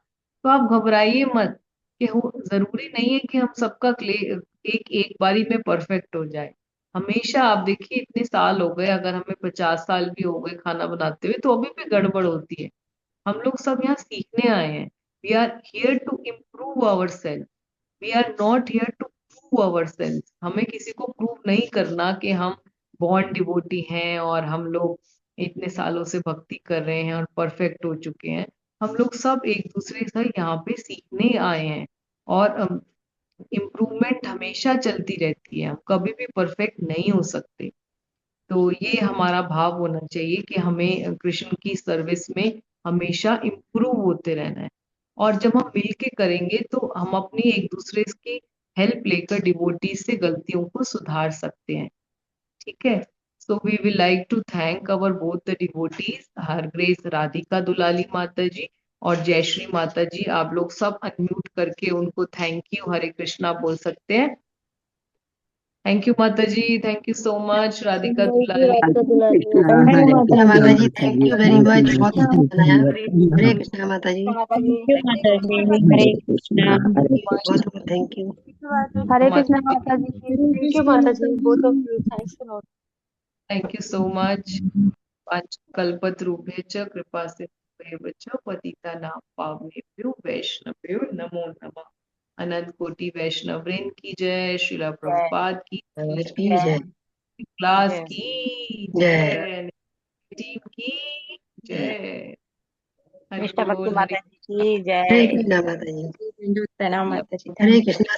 तो आप घबराइए मत। कि जरूरी नहीं है कि हम सबका केक एक बारी में परफेक्ट हो जाए। हमेशा आप देखिए, इतने साल हो गए, अगर हमें 50 साल भी हो गए खाना बनाते हुए तो अभी भी गड़बड़ होती है। हम लोग सब यहाँ सीखने आए हैं। We are here to improve our self, we are not here to prove our self. हमें किसी को प्रूव नहीं करना कि हम बॉर्न डिवोटी हैं और हम लोग इतने सालों से भक्ति कर रहे हैं और परफेक्ट हो चुके हैं। हम लोग सब एक दूसरे से यहाँ पे सीखने आए हैं। और इम्प्रूवमेंट हमेशा चलती रहती है, हम कभी भी परफेक्ट नहीं हो सकते। तो ये हमारा भाव होना चाहिए कि हमें कृष्ण की सर्विस में हमेशा इम्प्रूव होते रहना है। और जब हम मिल के करेंगे तो हम अपनी एक दूसरे की हेल्प लेकर डिवोटीज से गलतियों को सुधार सकते हैं। ठीक है, so we will like to thank our both the devotees, her grace Radhika Dulali माता जी और जयश्री माता जी। आप लोग सब अनम्यूट करके उनको थैंक यू हरे कृष्णा बोल सकते हैं। थैंक यू माता जी, thank you so much Radhika thank you Dulali. Radhika Dulari. Krishna, thank you Hare माता कृष्णा जी। माता जी, माता थैंक जी, you very thank much, you. बहुत अच्छा बनाया। धन्यवाद, हरे धन्यवाद। कृष्णा माता जी, माता जी। थैंक यू माता जी। हरे हरे कृष्णा। कृष्णा, हरे बहुत कृष्णा। बहुत थैंक यू। हरे माता कृष्णा जी, माता जी। हरे थैंक यू कृष्णा माता माता जी, बोथ ऑफ जी। You, thanks a lot. Thank you so much. वाञ्छकल्पतरुभ्यश्च कृपा सिन्धुभ्येव च पतितानां पावनेभ्यो वैष्णवेभ्यो नमो नमः। अनंत कोटि वैष्णव वृंद की जय, श्रीला जय प्रभुपाद की आज जय, की जय जय। क्लास जय। की जय जय, टीम की जय। हरि निष्ठा भक्ति बोल, हरे माता जी कृष्णा। की हरे जय। कृष्णा माता जी, प्रणाम माता जी, हरे थैंक यू। कृष्णा।